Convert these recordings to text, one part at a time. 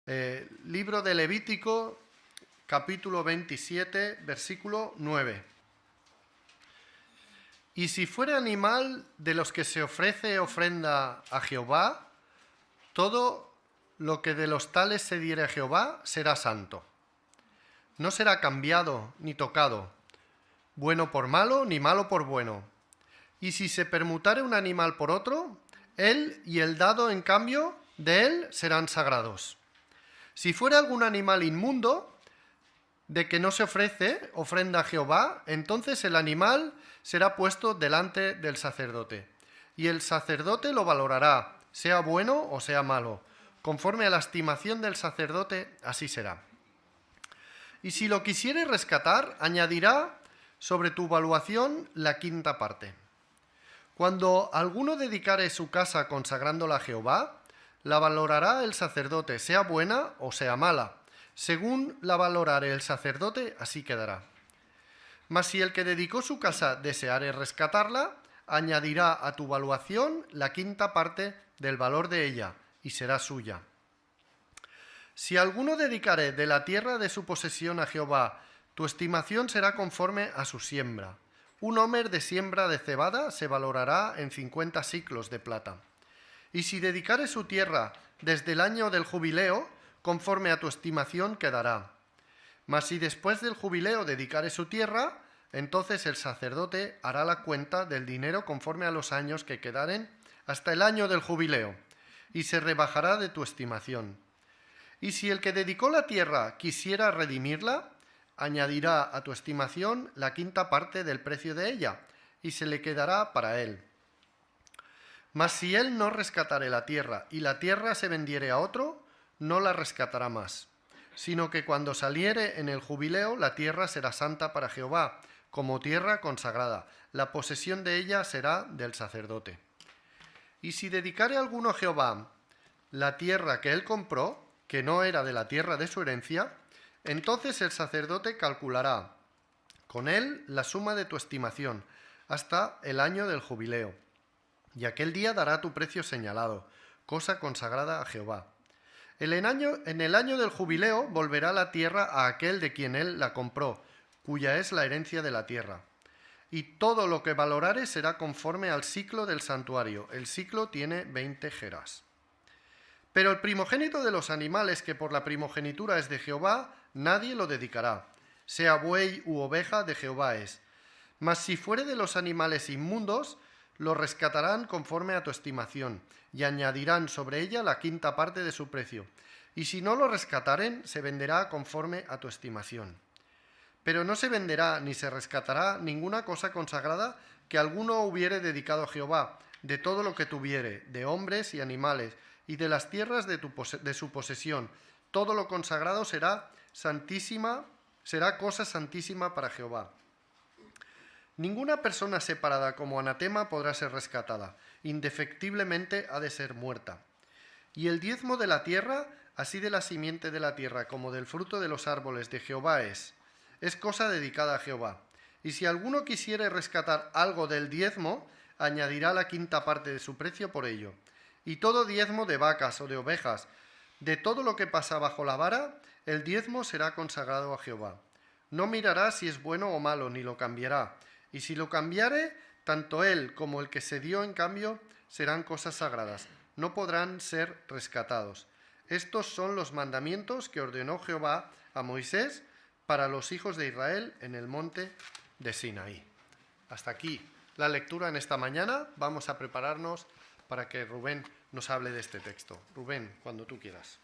Libro de Levítico, capítulo 27, versículo 9. Y si fuere animal de los que se ofrece ofrenda a Jehová, todo lo que de los tales se diere a Jehová será santo. No será cambiado ni tocado, bueno por malo ni malo por bueno. Y si se permutare un animal por otro, él y el dado en cambio de él serán sagrados. Si fuera algún animal inmundo, de que no se ofrece ofrenda a Jehová, entonces el animal será puesto delante del sacerdote. Y el sacerdote lo valorará, sea bueno o sea malo. Conforme a la estimación del sacerdote, así será. Y si lo quisiere rescatar, añadirá sobre tu valuación la quinta parte. Cuando alguno dedicare su casa consagrándola a Jehová, la valorará el sacerdote, sea buena o sea mala. Según la valorare el sacerdote, así quedará. Mas si el que dedicó su casa deseare rescatarla, añadirá a tu valuación la quinta parte del valor de ella, y será suya. Si alguno dedicare de la tierra de su posesión a Jehová, tu estimación será conforme a su siembra. Un homer de siembra de cebada se valorará en 50 siclos de plata. Y si dedicare su tierra desde el año del jubileo, conforme a tu estimación quedará. Mas si después del jubileo dedicare su tierra, entonces el sacerdote hará la cuenta del dinero conforme a los años que quedaren hasta el año del jubileo, y se rebajará de tu estimación. Y si el que dedicó la tierra quisiera redimirla, añadirá a tu estimación la quinta parte del precio de ella, y se le quedará para él. Mas si él no rescatare la tierra y la tierra se vendiere a otro, no la rescatará más, sino que cuando saliere en el jubileo la tierra será santa para Jehová, como tierra consagrada. La posesión de ella será del sacerdote. Y si dedicare alguno a Jehová la tierra que él compró, que no era de la tierra de su herencia, entonces el sacerdote calculará con él la suma de tu estimación hasta el año del jubileo. Y aquel día dará tu precio señalado, cosa consagrada a Jehová. En el año del jubileo volverá la tierra a aquel de quien él la compró, cuya es la herencia de la tierra. Y todo lo que valorare será conforme al siclo del santuario. El siclo tiene 20 geras. Pero el primogénito de los animales que por la primogenitura es de Jehová, nadie lo dedicará. Sea buey u oveja, de Jehová es. Mas si fuere de los animales inmundos, lo rescatarán conforme a tu estimación, y añadirán sobre ella la quinta parte de su precio. Y si no lo rescataren, se venderá conforme a tu estimación. Pero no se venderá ni se rescatará ninguna cosa consagrada que alguno hubiere dedicado a Jehová, de todo lo que tuviere, de hombres y animales, y de las tierras de su posesión. Todo lo consagrado será cosa santísima para Jehová. Ninguna persona separada como anatema podrá ser rescatada, indefectiblemente ha de ser muerta. Y el diezmo de la tierra, así de la simiente de la tierra como del fruto de los árboles de Jehová es cosa dedicada a Jehová. Y si alguno quisiere rescatar algo del diezmo, añadirá la quinta parte de su precio por ello. Y todo diezmo de vacas o de ovejas, de todo lo que pasa bajo la vara, el diezmo será consagrado a Jehová. No mirará si es bueno o malo, ni lo cambiará. Y si lo cambiare, tanto él como el que se dio en cambio serán cosas sagradas. No podrán ser rescatados. Estos son los mandamientos que ordenó Jehová a Moisés para los hijos de Israel en el monte de Sinaí. Hasta aquí la lectura en esta mañana. Vamos a prepararnos para que Rubén nos hable de este texto. Rubén, cuando tú quieras.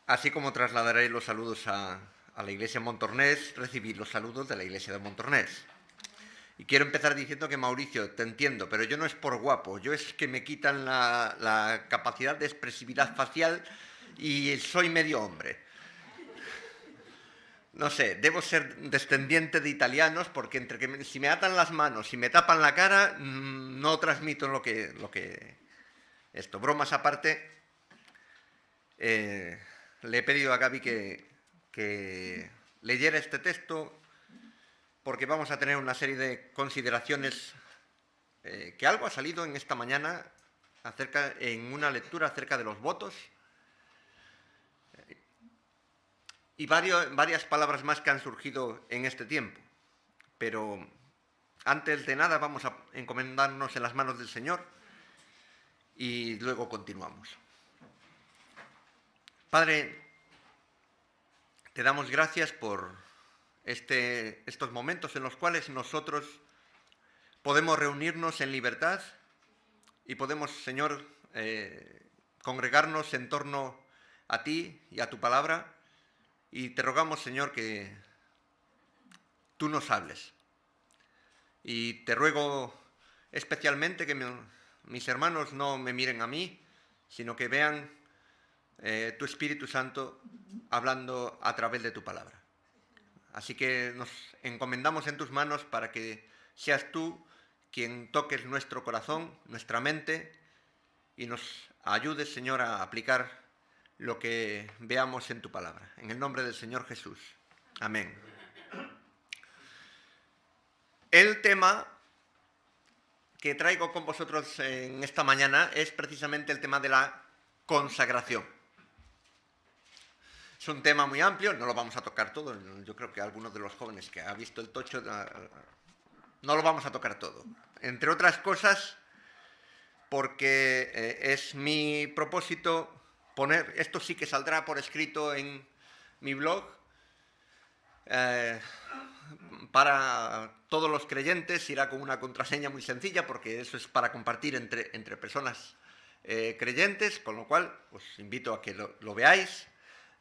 Así como trasladaréis los saludos a la iglesia de Montornès, recibid los saludos de la iglesia de Montornès. Y quiero empezar diciendo que, Mauricio, te entiendo, pero yo no es por guapo, yo es que me quitan la capacidad de expresividad facial y soy medio hombre. no sé, debo ser descendiente de italianos porque entre que si me atan las manos y me tapan la cara, no transmito lo que esto. Bromas aparte, le he pedido a Gaby que leyera este texto porque vamos a tener una serie de consideraciones que algo ha salido en esta mañana en una lectura acerca de los votos y varias palabras más que han surgido en este tiempo. Pero antes de nada vamos a encomendarnos en las manos del Señor y luego continuamos. Padre, te damos gracias por estos momentos en los cuales nosotros podemos reunirnos en libertad y podemos, Señor, congregarnos en torno a ti y a tu palabra. Y te rogamos, Señor, que tú nos hables. Y te ruego especialmente que mis hermanos no me miren a mí, sino que vean tu Espíritu Santo hablando a través de tu palabra. Así que nos encomendamos en tus manos para que seas tú quien toques nuestro corazón, nuestra mente, y nos ayudes, Señor, a aplicar lo que veamos en tu palabra. En el nombre del Señor Jesús. Amén. El tema que traigo con vosotros en esta mañana es precisamente el tema de la consagración. Es un tema muy amplio, no lo vamos a tocar todo. Yo creo que algunos de los jóvenes que ha visto el tocho no lo vamos a tocar todo. Entre otras cosas, porque es mi propósito poner, esto sí que saldrá por escrito en mi blog, para todos los creyentes, irá con una contraseña muy sencilla, porque eso es para compartir entre personas creyentes, con lo cual os invito a que lo veáis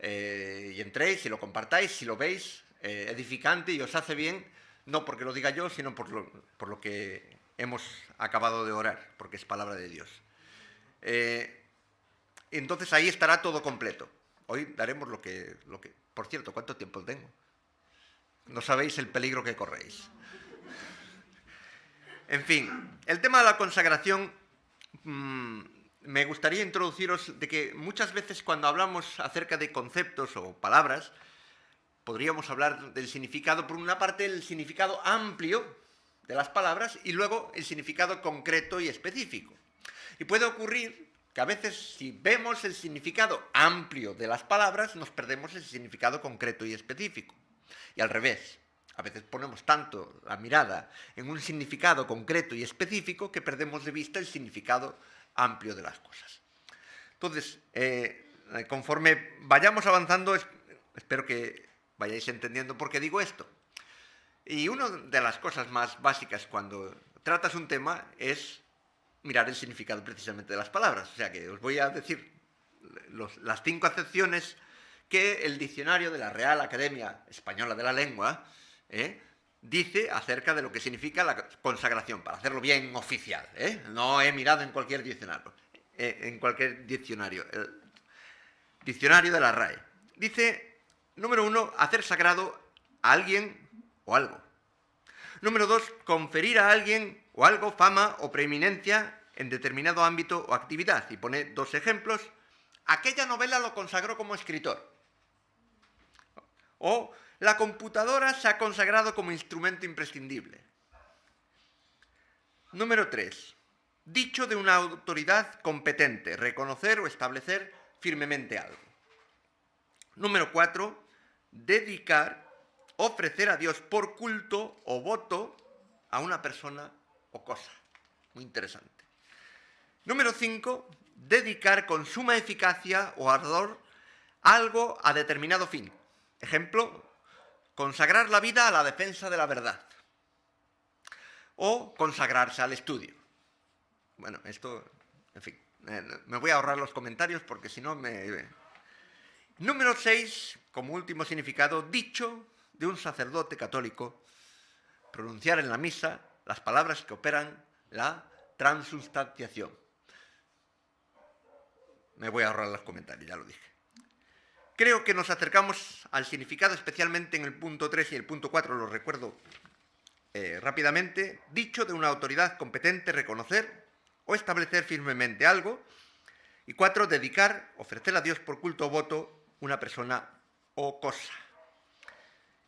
y entréis y lo compartáis, si lo veis edificante y os hace bien, no porque lo diga yo, sino por lo que hemos acabado de orar, porque es palabra de Dios. Entonces ahí estará todo completo. Hoy daremos lo que... Por cierto, ¿cuánto tiempo tengo? No sabéis el peligro que corréis. En fin, el tema de la consagración, me gustaría introduciros de que muchas veces cuando hablamos acerca de conceptos o palabras, podríamos hablar del significado, por una parte el significado amplio de las palabras y luego el significado concreto y específico. Y puede ocurrir que a veces si vemos el significado amplio de las palabras, nos perdemos el significado concreto y específico. Y al revés, a veces ponemos tanto la mirada en un significado concreto y específico que perdemos de vista el significado amplio de las cosas. Entonces, conforme vayamos avanzando, espero que vayáis entendiendo por qué digo esto. Y una de las cosas más básicas cuando tratas un tema es mirar el significado precisamente de las palabras. O sea que os voy a decir las 5 acepciones que el diccionario de la Real Academia Española de la Lengua dice acerca de lo que significa la consagración, para hacerlo bien oficial. No he mirado en cualquier diccionario. El diccionario de la RAE. Dice, número 1, hacer sagrado a alguien o algo. Número 2, conferir a alguien o algo fama o preeminencia en determinado ámbito o actividad. Y pone 2 ejemplos. Aquella novela lo consagró como escritor. O la computadora se ha consagrado como instrumento imprescindible. Número 3. Dicho de una autoridad competente, reconocer o establecer firmemente algo. Número 4. Dedicar, ofrecer a Dios por culto o voto a una persona o cosa. Muy interesante. Número 5. Dedicar con suma eficacia o ardor algo a determinado fin. Ejemplo, consagrar la vida a la defensa de la verdad. O consagrarse al estudio. Bueno, esto, en fin, me voy a ahorrar los comentarios porque si no me... Número 6, como último significado, dicho de un sacerdote católico, pronunciar en la misa las palabras que operan la transubstanciación. Me voy a ahorrar los comentarios, ya lo dije. creo que nos acercamos al significado, especialmente en el punto 3 y el punto 4, lo recuerdo rápidamente, dicho de una autoridad competente, reconocer o establecer firmemente algo. Y 4, dedicar, ofrecer a Dios por culto o voto una persona o cosa.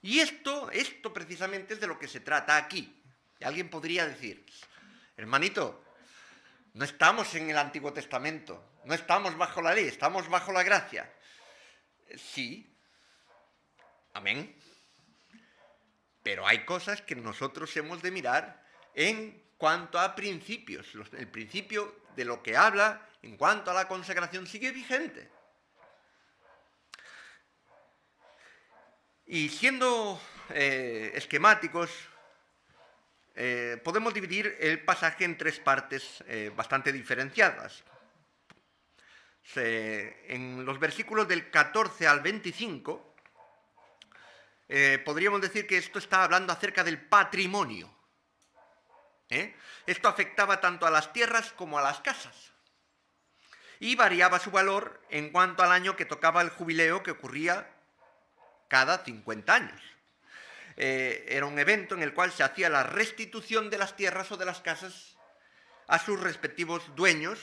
Y esto precisamente es de lo que se trata aquí. Y alguien podría decir, hermanito, no estamos en el Antiguo Testamento, no estamos bajo la ley, estamos bajo la gracia. Sí, amén. Pero hay cosas que nosotros hemos de mirar en cuanto a principios. El principio de lo que habla en cuanto a la consagración sigue vigente. Y siendo esquemáticos, podemos dividir el pasaje en 3 partes bastante diferenciadas. En los versículos del 14 al 25, podríamos decir que esto está hablando acerca del patrimonio. Esto afectaba tanto a las tierras como a las casas. Y variaba su valor en cuanto al año que tocaba el jubileo, que ocurría cada 50 años. Era un evento en el cual se hacía la restitución de las tierras o de las casas a sus respectivos dueños,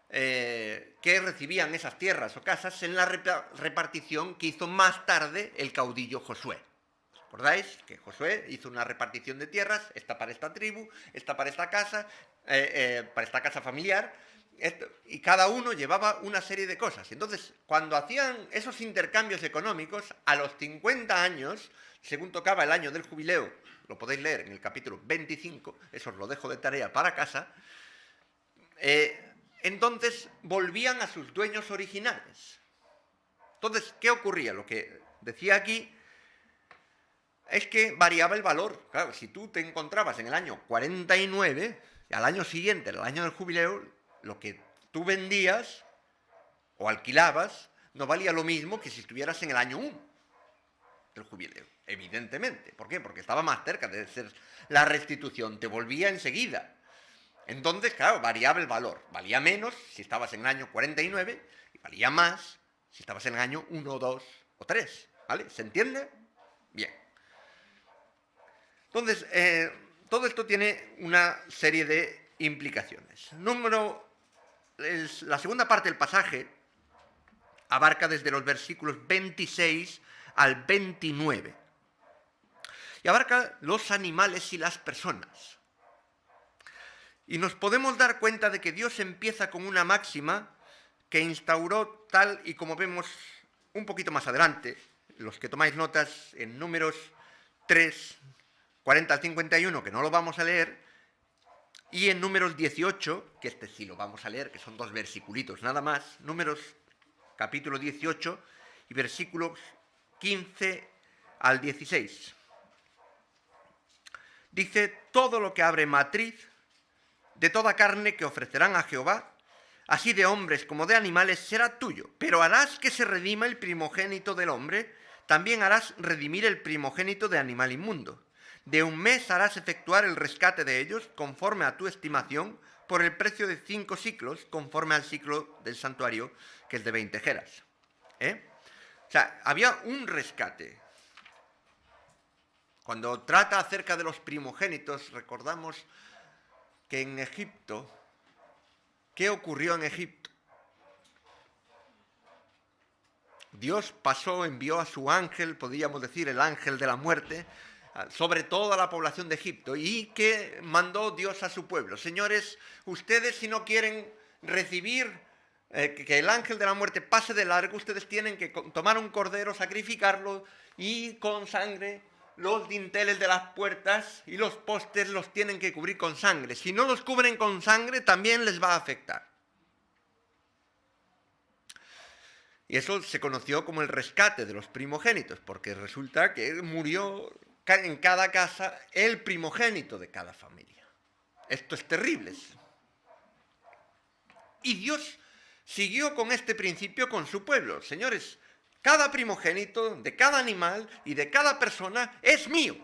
que recibían esas tierras o casas en la repartición que hizo más tarde el caudillo Josué. ¿Os acordáis? Que Josué hizo una repartición de tierras, esta para esta tribu, esta para esta casa familiar, y cada uno llevaba una serie de cosas. Entonces, cuando hacían esos intercambios económicos, a los 50 años, según tocaba el año del jubileo, lo podéis leer en el capítulo 25, eso os lo dejo de tarea para casa, entonces volvían a sus dueños originales. Entonces, ¿qué ocurría? Lo que decía aquí es que variaba el valor. Claro, si tú te encontrabas en el año 49, y al año siguiente, el año del jubileo, lo que tú vendías o alquilabas no valía lo mismo que si estuvieras en el año 1 del jubileo, evidentemente. ¿Por qué? Porque estaba más cerca de ser la restitución, te volvía enseguida. Entonces, claro, variaba el valor. Valía menos si estabas en el año 49 y valía más si estabas en el año 1, 2 o 3. ¿Vale? ¿Se entiende? Bien. Entonces, todo esto tiene una serie de implicaciones. La segunda parte del pasaje abarca desde los versículos 26 al 29. Y abarca los animales y las personas. Y nos podemos dar cuenta de que Dios empieza con una máxima que instauró tal y como vemos un poquito más adelante, los que tomáis notas en Números 3, 40 al 51, que no lo vamos a leer, y en Números 18, que este sí lo vamos a leer, que son 2 versiculitos nada más, Números capítulo 18 y versículos 15 al 16. Dice, todo lo que abre matriz, de toda carne que ofrecerán a Jehová, así de hombres como de animales, será tuyo. Pero harás que se redima el primogénito del hombre, también harás redimir el primogénito de animal inmundo. De 1 mes harás efectuar el rescate de ellos, conforme a tu estimación, por el precio de 5 siclos, conforme al ciclo del santuario, que es de 20 geras. O sea, había un rescate. Cuando trata acerca de los primogénitos, recordamos que en Egipto, ¿qué ocurrió en Egipto? Dios envió a su ángel, podríamos decir el ángel de la muerte, sobre toda la población de Egipto, y que mandó Dios a su pueblo. Señores, ustedes si no quieren recibir que el ángel de la muerte pase de largo, ustedes tienen que tomar un cordero, sacrificarlo, y con sangre los dinteles de las puertas y los postes los tienen que cubrir con sangre. Si no los cubren con sangre, también les va a afectar. Y eso se conoció como el rescate de los primogénitos, porque resulta que murió en cada casa el primogénito de cada familia. Esto es terrible. Y Dios siguió con este principio con su pueblo. Señores, cada primogénito de cada animal y de cada persona es mío.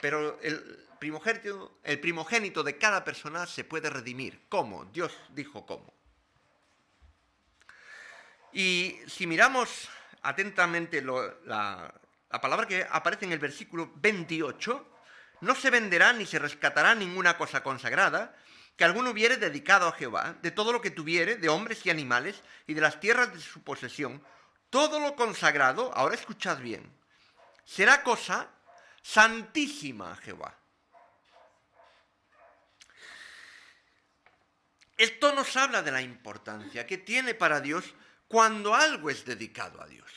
Pero el primogénito de cada persona se puede redimir. ¿Cómo? Dios dijo cómo. Y si miramos atentamente la palabra que aparece en el versículo 28, no se venderá ni se rescatará ninguna cosa consagrada que alguno hubiere dedicado a Jehová, de todo lo que tuviere, de hombres y animales, y de las tierras de su posesión, todo lo consagrado, ahora escuchad bien, será cosa santísima a Jehová. Esto nos habla de la importancia que tiene para Dios cuando algo es dedicado a Dios.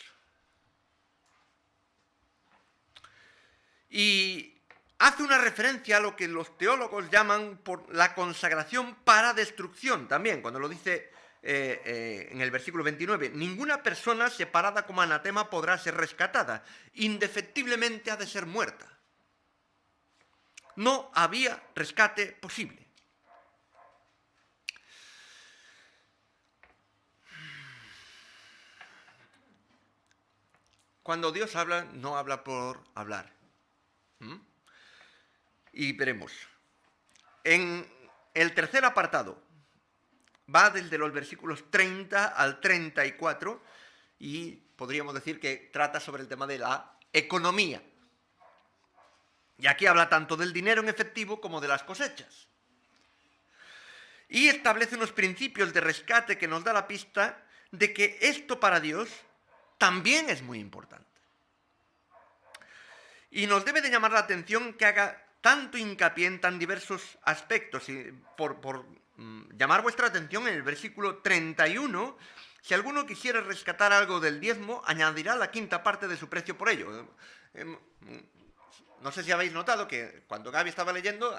Y hace una referencia a lo que los teólogos llaman por la consagración para destrucción también, cuando lo dice en el versículo 29, ninguna persona separada como anatema podrá ser rescatada, indefectiblemente ha de ser muerta. No había rescate posible. Cuando Dios habla, no habla por hablar. Y veremos. En el tercer apartado, va desde los versículos 30 al 34 y podríamos decir que trata sobre el tema de la economía. Y aquí habla tanto del dinero en efectivo como de las cosechas. Y establece unos principios de rescate que nos da la pista de que esto para Dios también es muy importante. Y nos debe de llamar la atención que haga tanto hincapié en tan diversos aspectos. Y por llamar vuestra atención, en el versículo 31, si alguno quisiera rescatar algo del diezmo, añadirá la quinta parte de su precio por ello. No sé si habéis notado que cuando Gaby estaba leyendo,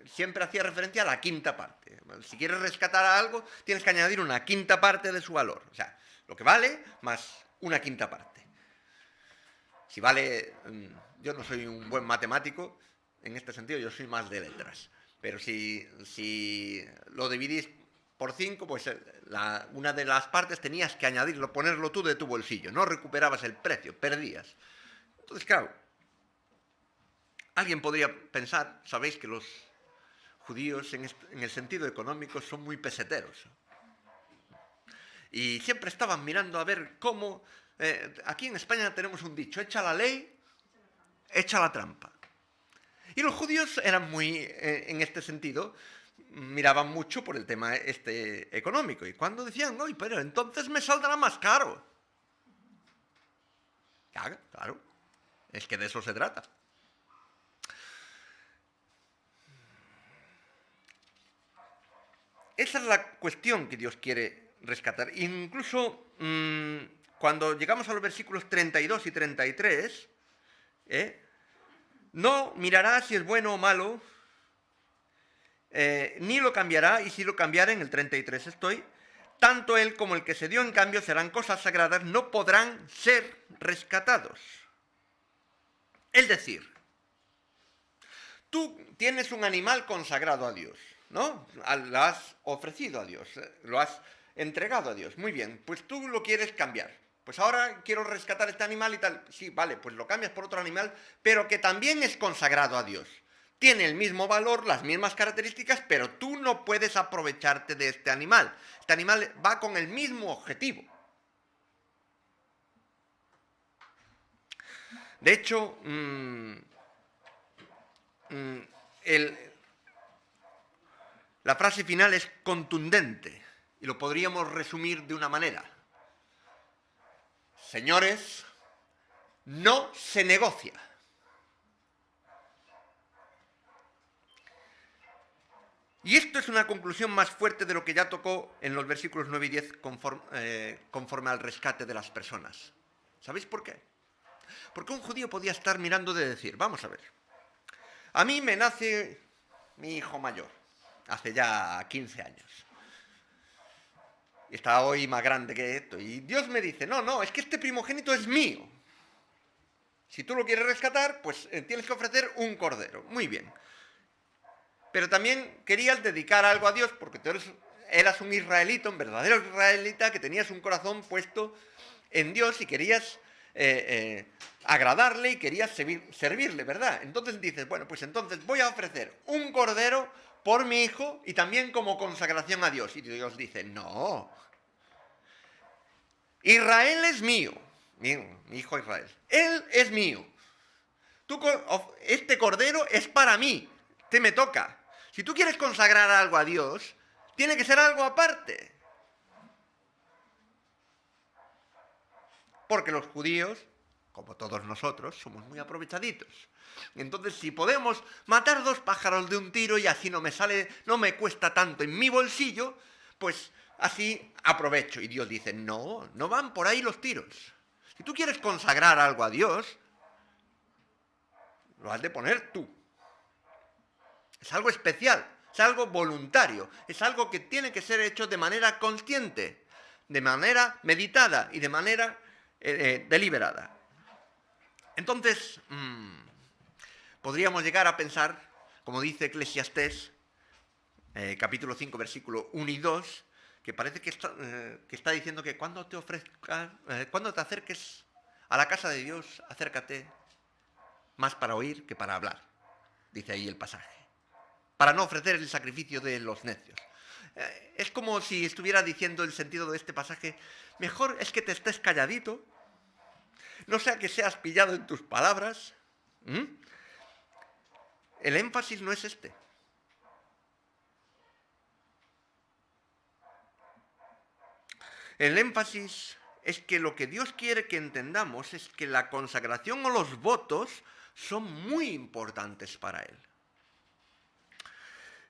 siempre hacía referencia a la quinta parte. Si quieres rescatar algo, tienes que añadir una quinta parte de su valor. O sea, lo que vale más una quinta parte. Si vale, yo no soy un buen matemático, en este sentido yo soy más de letras. Pero si lo dividís por 5, pues una de las partes tenías que añadirlo, ponerlo tú de tu bolsillo. No recuperabas el precio, perdías. Entonces, claro, alguien podría pensar, sabéis que los judíos en el sentido económico son muy peseteros. Y siempre estaban mirando a ver cómo... aquí en España tenemos un dicho, echa la ley, echa la trampa. Y los judíos eran muy, en este sentido, miraban mucho por el tema económico. Y cuando decían, oye, pero entonces me saldrá más caro. Claro, es que de eso se trata. Esa es la cuestión que Dios quiere rescatar. Incluso cuando llegamos a los versículos 32 y 33, no mirará si es bueno o malo, ni lo cambiará, y si lo cambiara, en el 33 estoy, tanto él como el que se dio en cambio serán cosas sagradas, no podrán ser rescatados. Es decir, tú tienes un animal consagrado a Dios, ¿no? Lo has ofrecido a Dios, lo has entregado a Dios. Muy bien, pues tú lo quieres cambiar. Pues ahora quiero rescatar este animal y tal. Sí, vale, pues lo cambias por otro animal, pero que también es consagrado a Dios. Tiene el mismo valor, las mismas características, pero tú no puedes aprovecharte de este animal. Este animal va con el mismo objetivo. De hecho, la frase final es contundente y lo podríamos resumir de una manera. Señores, no se negocia. Y esto es una conclusión más fuerte de lo que ya tocó en los versículos 9 y 10 conforme al rescate de las personas. ¿Sabéis por qué? Porque un judío podía estar mirando de decir, vamos a ver, a mí me nace mi hijo mayor, hace ya 15 años. Y está hoy más grande que esto. Y Dios me dice, no, es que este primogénito es mío. Si tú lo quieres rescatar, pues tienes que ofrecer un cordero. Muy bien. Pero también querías dedicar algo a Dios, porque tú eras un israelita, un verdadero israelita, que tenías un corazón puesto en Dios y querías agradarle y querías servirle, ¿verdad? Entonces dices, bueno, pues entonces voy a ofrecer un cordero por mi hijo y también como consagración a Dios. Y Dios dice, no. Israel es mío, mi hijo Israel. Él es mío. Este cordero es para mí, te me toca. Si tú quieres consagrar algo a Dios, tiene que ser algo aparte. Porque los judíos, como todos nosotros, somos muy aprovechaditos. Entonces, si podemos matar 2 pájaros de un tiro y así no me cuesta tanto en mi bolsillo, pues así aprovecho. Y Dios dice, no van por ahí los tiros. Si tú quieres consagrar algo a Dios, lo has de poner tú. Es algo especial, es algo voluntario, es algo que tiene que ser hecho de manera consciente, de manera meditada y de manera deliberada. Entonces, podríamos llegar a pensar, como dice Eclesiastés, capítulo 5, versículo 1 y 2, que parece que está diciendo que cuando te acerques a la casa de Dios, acércate más para oír que para hablar, dice ahí el pasaje, para no ofrecer el sacrificio de los necios. Es como si estuviera diciendo el sentido de este pasaje, mejor es que te estés calladito, no sea que seas pillado en tus palabras. El énfasis no es este. El énfasis es que lo que Dios quiere que entendamos es que la consagración o los votos son muy importantes para Él.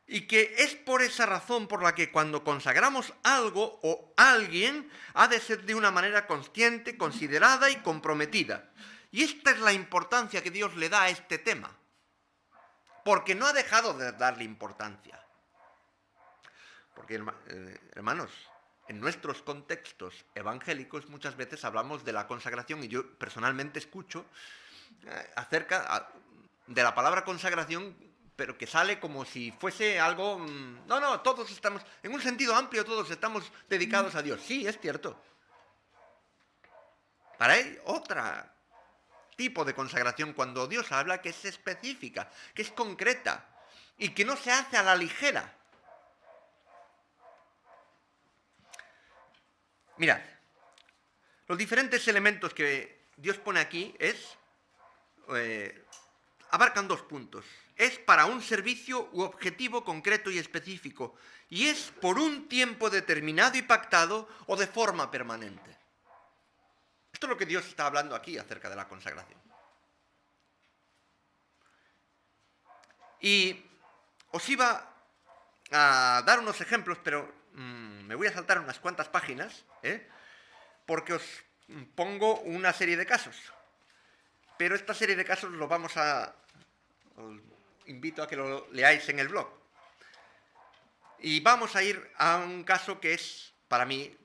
Y que es por esa razón por la que cuando consagramos algo o alguien, ha de ser de una manera consciente, considerada y comprometida. Y esta es la importancia que Dios le da a este tema. Porque no ha dejado de darle importancia. Porque, hermanos, en nuestros contextos evangélicos muchas veces hablamos de la consagración y yo personalmente escucho acerca de la palabra consagración, pero que sale como si fuese algo... No, todos estamos, en un sentido amplio, todos estamos dedicados a Dios. Sí, es cierto. Para hay otro tipo de consagración cuando Dios habla que es específica, que es concreta y que no se hace a la ligera. Mirad, los diferentes elementos que Dios pone aquí abarcan 2 puntos. Es para un servicio u objetivo concreto y específico, y es por un tiempo determinado y pactado o de forma permanente. Esto es lo que Dios está hablando aquí acerca de la consagración. Y os iba a dar unos ejemplos, pero me voy a saltar unas cuantas páginas, porque os pongo una serie de casos. Pero esta serie de casos os invito a que lo leáis en el blog. Y vamos a ir a un caso que es, para mí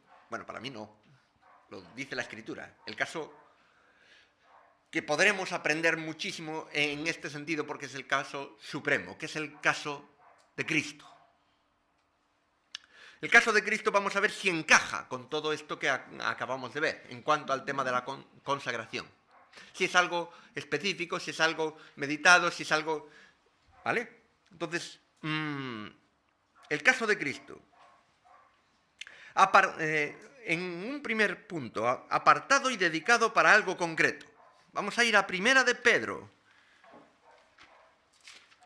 no, lo dice la Escritura, el caso que podremos aprender muchísimo en este sentido porque es el caso supremo, que es el caso de Cristo. El caso de Cristo vamos a ver si encaja con todo esto que acabamos de ver en cuanto al tema de la consagración. Si es algo específico, si es algo meditado, si es algo... ¿Vale? Entonces, el caso de Cristo. En un primer punto, apartado y dedicado para algo concreto. Vamos a ir a Primera de Pedro.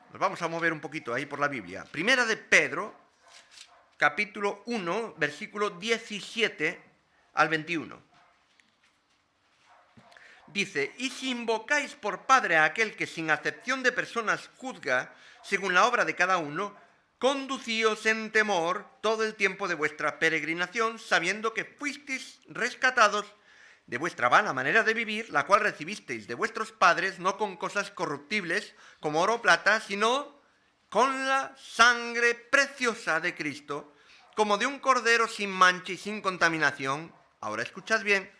Nos vamos a mover un poquito ahí por la Biblia. Primera de Pedro, capítulo 1, versículo 17 al 21. Dice, y si invocáis por Padre a aquel que sin acepción de personas juzga según la obra de cada uno, conducíos en temor todo el tiempo de vuestra peregrinación, sabiendo que fuisteis rescatados de vuestra vana manera de vivir, la cual recibisteis de vuestros padres, no con cosas corruptibles como oro o plata, sino con la sangre preciosa de Cristo, como de un cordero sin mancha y sin contaminación. Ahora escuchad bien,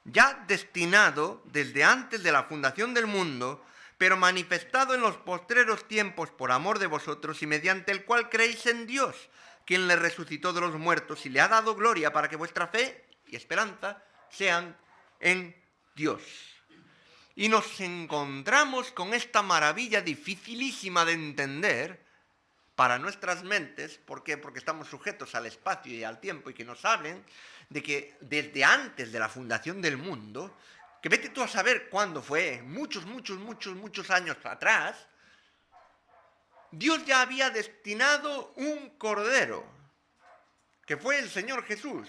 ya destinado desde antes de la fundación del mundo, pero manifestado en los postreros tiempos por amor de vosotros y mediante el cual creéis en Dios, quien le resucitó de los muertos y le ha dado gloria para que vuestra fe y esperanza sean en Dios. Y nos encontramos con esta maravilla dificilísima de entender, para nuestras mentes. ¿Por qué? Porque estamos sujetos al espacio y al tiempo, y que nos hablen de que desde antes de la fundación del mundo, que vete tú a saber cuándo fue, muchos años atrás, Dios ya había destinado un cordero, que fue el Señor Jesús.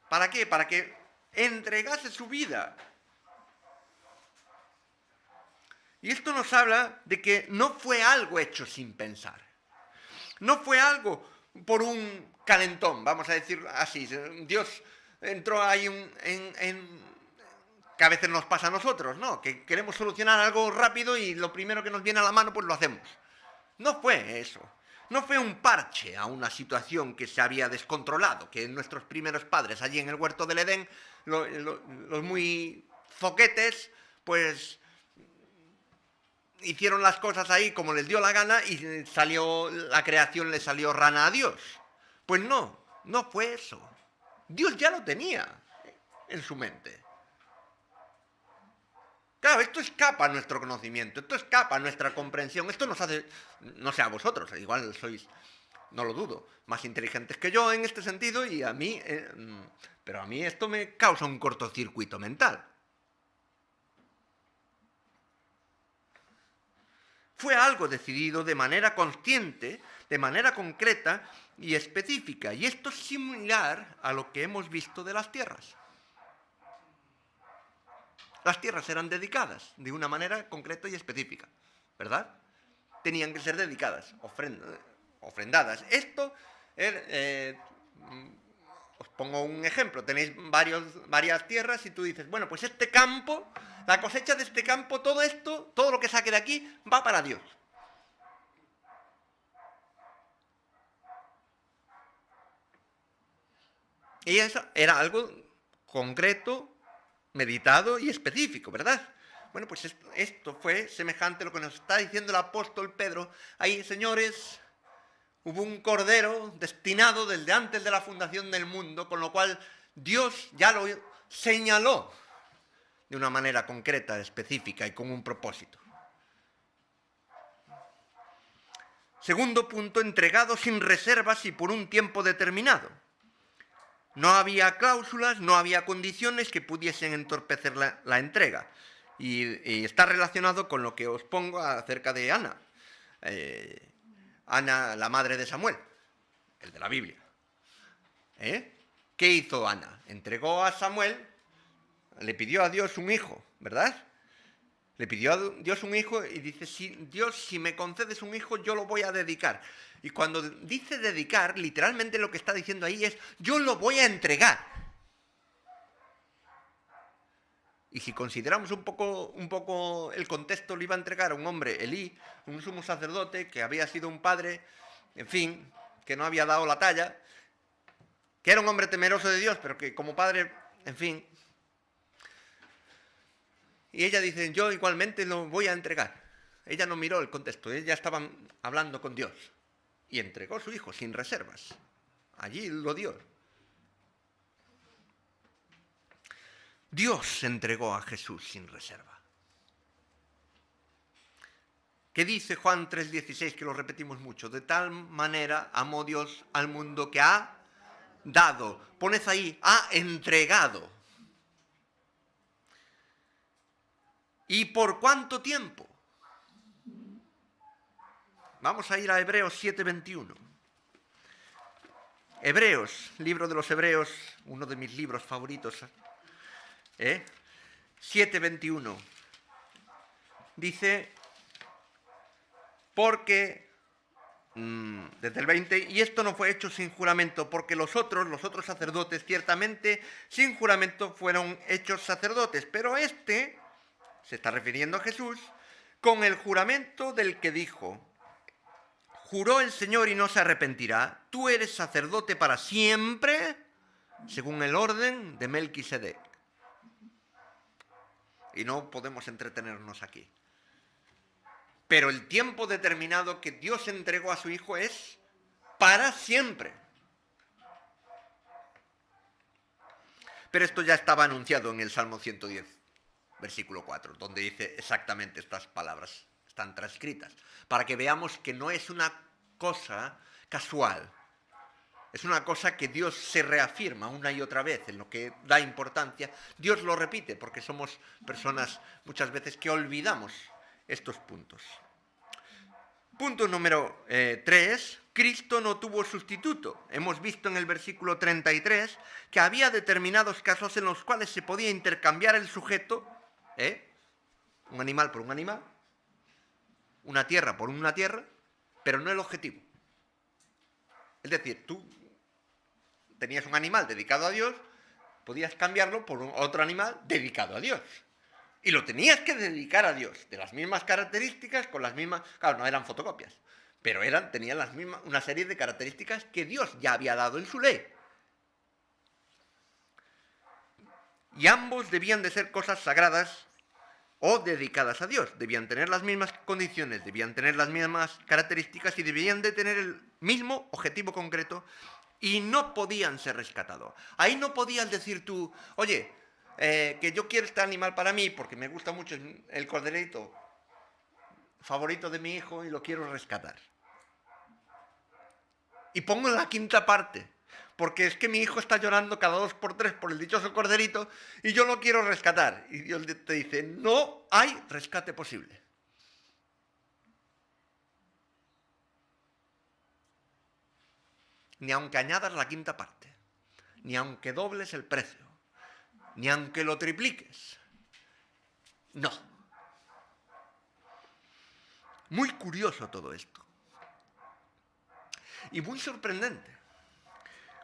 ¿Para qué? Para que entregase su vida. Y esto nos habla de que no fue algo hecho sin pensar. No fue algo por un calentón, vamos a decir así. Dios entró ahí que a veces nos pasa a nosotros, ¿no? Que queremos solucionar algo rápido y lo primero que nos viene a la mano, pues lo hacemos. No fue eso. No fue un parche a una situación que se había descontrolado, que nuestros primeros padres allí en el huerto del Edén, los muy zoquetes, pues hicieron las cosas ahí como les dio la gana y la creación le salió rana a Dios. Pues no fue eso. Dios ya lo tenía en su mente. Claro, esto escapa a nuestro conocimiento, esto escapa a nuestra comprensión, esto nos hace, no sé a vosotros, igual sois, no lo dudo, más inteligentes que yo en este sentido, y a mí, pero a mí esto me causa un cortocircuito mental. Fue algo decidido de manera consciente, de manera concreta y específica, y esto es similar a lo que hemos visto de las tierras. Las tierras eran dedicadas de una manera concreta y específica, ¿verdad? Tenían que ser dedicadas, ofrendadas. Esto, os pongo un ejemplo, tenéis varias tierras y tú dices, bueno, pues este campo, la cosecha de este campo, todo esto, todo lo que saque de aquí, va para Dios. Y eso era algo concreto, meditado y específico, ¿verdad? Bueno, pues esto fue semejante a lo que nos está diciendo el apóstol Pedro. Ahí, señores, hubo un cordero destinado desde antes de la fundación del mundo, con lo cual Dios ya lo señaló de una manera concreta, específica y con un propósito. Segundo punto, entregado sin reservas y por un tiempo determinado. No había cláusulas, no había condiciones que pudiesen entorpecer la entrega. Y está relacionado con lo que os pongo acerca de Ana. Ana, la madre de Samuel, el de la Biblia. ¿Qué hizo Ana? Entregó a Samuel, le pidió a Dios un hijo, ¿verdad? Le pidió a Dios un hijo y dice, Dios, si me concedes un hijo, yo lo voy a dedicar. Y cuando dice dedicar, literalmente lo que está diciendo ahí es, yo lo voy a entregar. Y si consideramos un poco el contexto, le iba a entregar a un hombre, Elí, un sumo sacerdote, que había sido un padre, en fin, que no había dado la talla, que era un hombre temeroso de Dios, pero que como padre, en fin. Y ella dice, yo igualmente lo voy a entregar. Ella no miró el contexto, ella estaba hablando con Dios. Y entregó a su hijo sin reservas. Allí lo dio. Dios entregó a Jesús sin reserva. ¿Qué dice Juan 3:16, que lo repetimos mucho? De tal manera amó Dios al mundo que ha dado. Poned ahí, ha entregado. ¿Y por cuánto tiempo? Vamos a ir a Hebreos 7:21. Hebreos, libro de los Hebreos, uno de mis libros favoritos. 7:21. Dice, porque, desde el 20, y esto no fue hecho sin juramento, porque los otros sacerdotes, ciertamente sin juramento fueron hechos sacerdotes, pero este, se está refiriendo a Jesús, con el juramento del que dijo, juró el Señor y no se arrepentirá, tú eres sacerdote para siempre, según el orden de Melquisedec. Y no podemos entretenernos aquí. Pero el tiempo determinado que Dios entregó a su Hijo es para siempre. Pero esto ya estaba anunciado en el Salmo 110, versículo 4, donde dice exactamente estas palabras, están transcritas, para que veamos que no es una cosa casual. Es una cosa que Dios se reafirma una y otra vez en lo que da importancia. Dios lo repite porque somos personas muchas veces que olvidamos estos puntos. Punto número 3. Cristo no tuvo sustituto. Hemos visto en el versículo 33 que había determinados casos en los cuales se podía intercambiar el sujeto, un animal por un animal, una tierra por una tierra, pero no el objetivo. Es decir, tú tenías un animal dedicado a Dios, podías cambiarlo por otro animal dedicado a Dios. Y lo tenías que dedicar a Dios, de las mismas características, con las mismas... Claro, no eran fotocopias, pero tenían las mismas, una serie de características que Dios ya había dado en su ley. Y ambos debían de ser cosas sagradas o dedicadas a Dios. Debían tener las mismas condiciones, debían tener las mismas características y debían de tener el mismo objetivo concreto y no podían ser rescatados. Ahí no podías decir tú, oye, que yo quiero este animal para mí porque me gusta mucho el corderito favorito de mi hijo y lo quiero rescatar. Y pongo la quinta parte, porque es que mi hijo está llorando cada 2 por 3 por el dichoso corderito y yo lo quiero rescatar. Y Dios te dice, no hay rescate posible. Ni aunque añadas la quinta parte, ni aunque dobles el precio, ni aunque lo tripliques. No. Muy curioso todo esto. Y muy sorprendente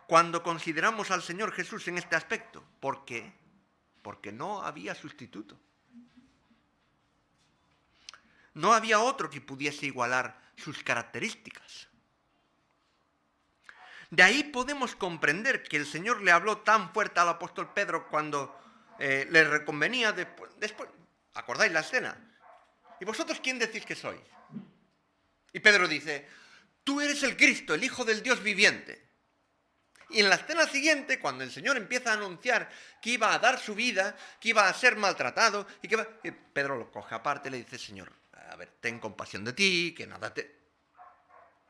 cuando consideramos al Señor Jesús en este aspecto. ¿Por qué? Porque no había sustituto. No había otro que pudiese igualar sus características. De ahí podemos comprender que el Señor le habló tan fuerte al apóstol Pedro cuando le reconvenía después. ¿Acordáis la escena? ¿Y vosotros quién decís que sois? Y Pedro dice, tú eres el Cristo, el Hijo del Dios viviente. Y en la escena siguiente, cuando el Señor empieza a anunciar que iba a dar su vida, que iba a ser maltratado, y Pedro lo coge aparte y le dice, Señor, a ver, ten compasión de ti, que nada te...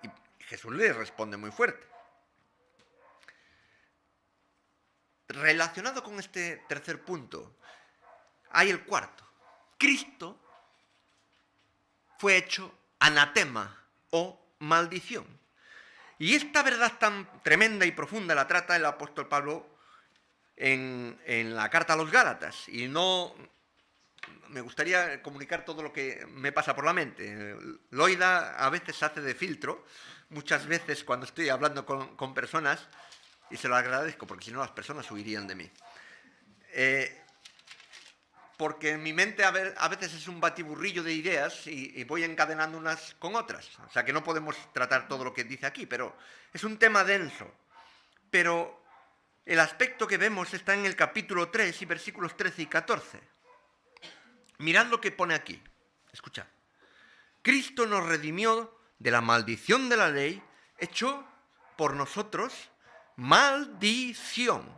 Y Jesús le responde muy fuerte. Relacionado con este tercer punto, hay el cuarto. Cristo fue hecho anatema o maldición. Y esta verdad tan tremenda y profunda la trata el apóstol Pablo en la carta a los Gálatas. Y no me gustaría comunicar todo lo que me pasa por la mente. Loida a veces hace de filtro, muchas veces cuando estoy hablando con personas, y se lo agradezco porque si no las personas huirían de mí. Porque en mi mente a veces es un batiburrillo de ideas y voy encadenando unas con otras. O sea que no podemos tratar todo lo que dice aquí, pero es un tema denso. Pero el aspecto que vemos está en el capítulo 3 y versículos 13 y 14. Mirad lo que pone aquí. Escuchad. Cristo nos redimió de la maldición de la ley, hecho por nosotros maldición.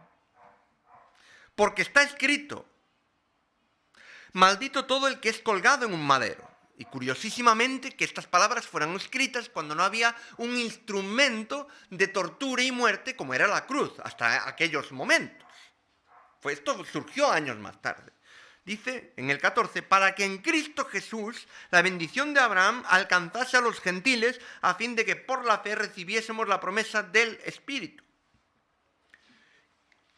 Porque está escrito, maldito todo el que es colgado en un madero. Y curiosísimamente que estas palabras fueran escritas cuando no había un instrumento de tortura y muerte como era la cruz, hasta aquellos momentos. Esto surgió años más tarde. Dice en el 14, para que en Cristo Jesús la bendición de Abraham alcanzase a los gentiles a fin de que por la fe recibiésemos la promesa del Espíritu.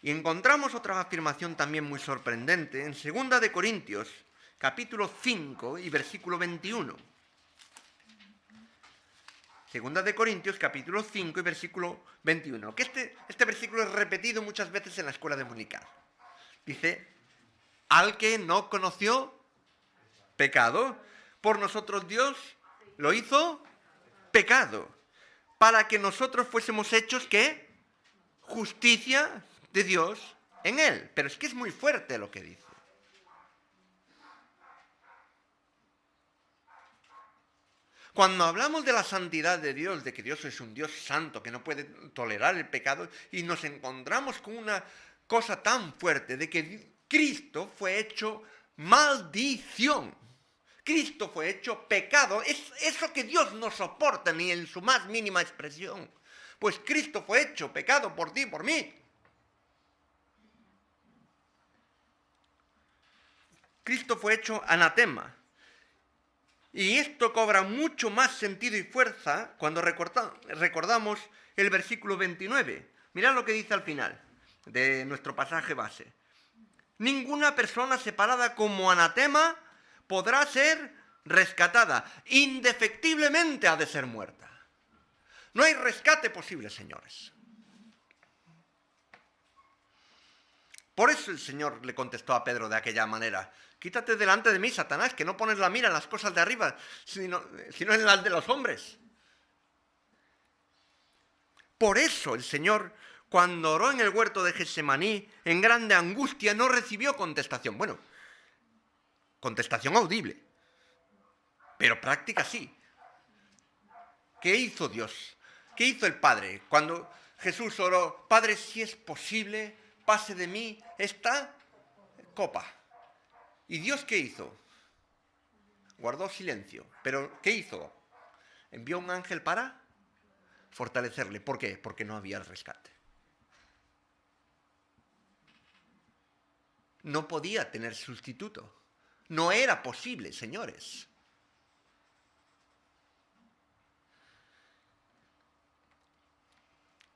Y encontramos otra afirmación también muy sorprendente en 2 de Corintios, capítulo 5 y versículo 21. 2 de Corintios, capítulo 5 y versículo 21. Que este versículo es repetido muchas veces en la escuela dominical. Dice, al que no conoció pecado, por nosotros Dios lo hizo pecado, para que nosotros fuésemos hechos, ¿qué? Justicia de Dios en él. Pero es que es muy fuerte lo que dice. Cuando hablamos de la santidad de Dios, de que Dios es un Dios santo, que no puede tolerar el pecado, y nos encontramos con una cosa tan fuerte de que Cristo fue hecho maldición. Cristo fue hecho pecado. Es eso que Dios no soporta ni en su más mínima expresión. Pues Cristo fue hecho pecado por ti y por mí. Cristo fue hecho anatema. Y esto cobra mucho más sentido y fuerza cuando recordamos el versículo 29. Mirad lo que dice al final de nuestro pasaje base. Ninguna persona separada como anatema podrá ser rescatada. Indefectiblemente ha de ser muerta. No hay rescate posible, señores. Por eso el Señor le contestó a Pedro de aquella manera. Quítate delante de mí, Satanás, que no pones la mira en las cosas de arriba, sino en las de los hombres. Por eso el Señor, cuando oró en el huerto de Getsemaní, en grande angustia, no recibió contestación. Bueno, contestación audible, pero práctica sí. ¿Qué hizo Dios? ¿Qué hizo el Padre? Cuando Jesús oró, Padre, si es posible, pase de mí esta copa. ¿Y Dios qué hizo? Guardó silencio. ¿Pero qué hizo? Envió un ángel para fortalecerle. ¿Por qué? Porque no había rescate. No podía tener sustituto. No era posible, señores.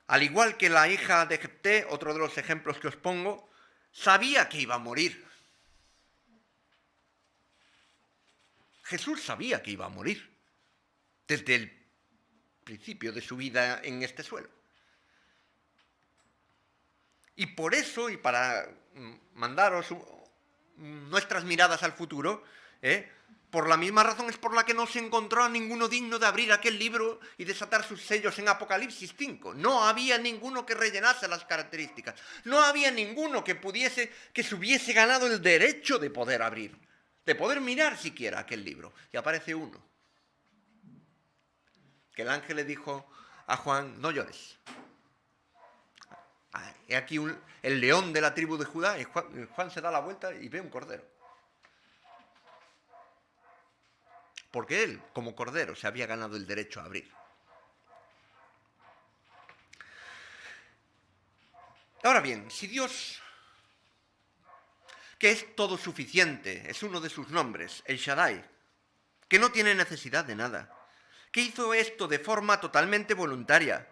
Al igual que la hija de Jefté, otro de los ejemplos que os pongo, sabía que iba a morir. Jesús sabía que iba a morir desde el principio de su vida en este suelo. Y por eso, y para mandaros nuestras miradas al futuro, por la misma razón es por la que no se encontró a ninguno digno de abrir aquel libro y desatar sus sellos en Apocalipsis 5. No había ninguno que rellenase las características. No había ninguno que se hubiese ganado el derecho de poder abrir, de poder mirar siquiera aquel libro. Y aparece uno. Que el ángel le dijo a Juan, no llores. He aquí el león de la tribu de Judá, y Juan se da la vuelta y ve un cordero. Porque él, como cordero, se había ganado el derecho a abrir. Ahora bien, si Dios, que es todo suficiente, es uno de sus nombres, el Shaddai, que no tiene necesidad de nada, que hizo esto de forma totalmente voluntaria,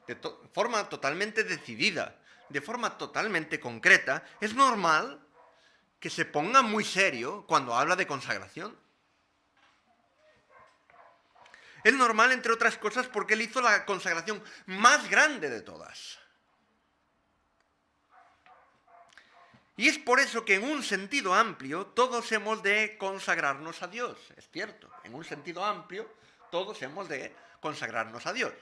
de forma totalmente decidida, de forma totalmente concreta, es normal que se ponga muy serio cuando habla de consagración. Es normal, entre otras cosas, porque él hizo la consagración más grande de todas. Y es por eso que en un sentido amplio todos hemos de consagrarnos a Dios. Es cierto, en un sentido amplio todos hemos de consagrarnos a Dios.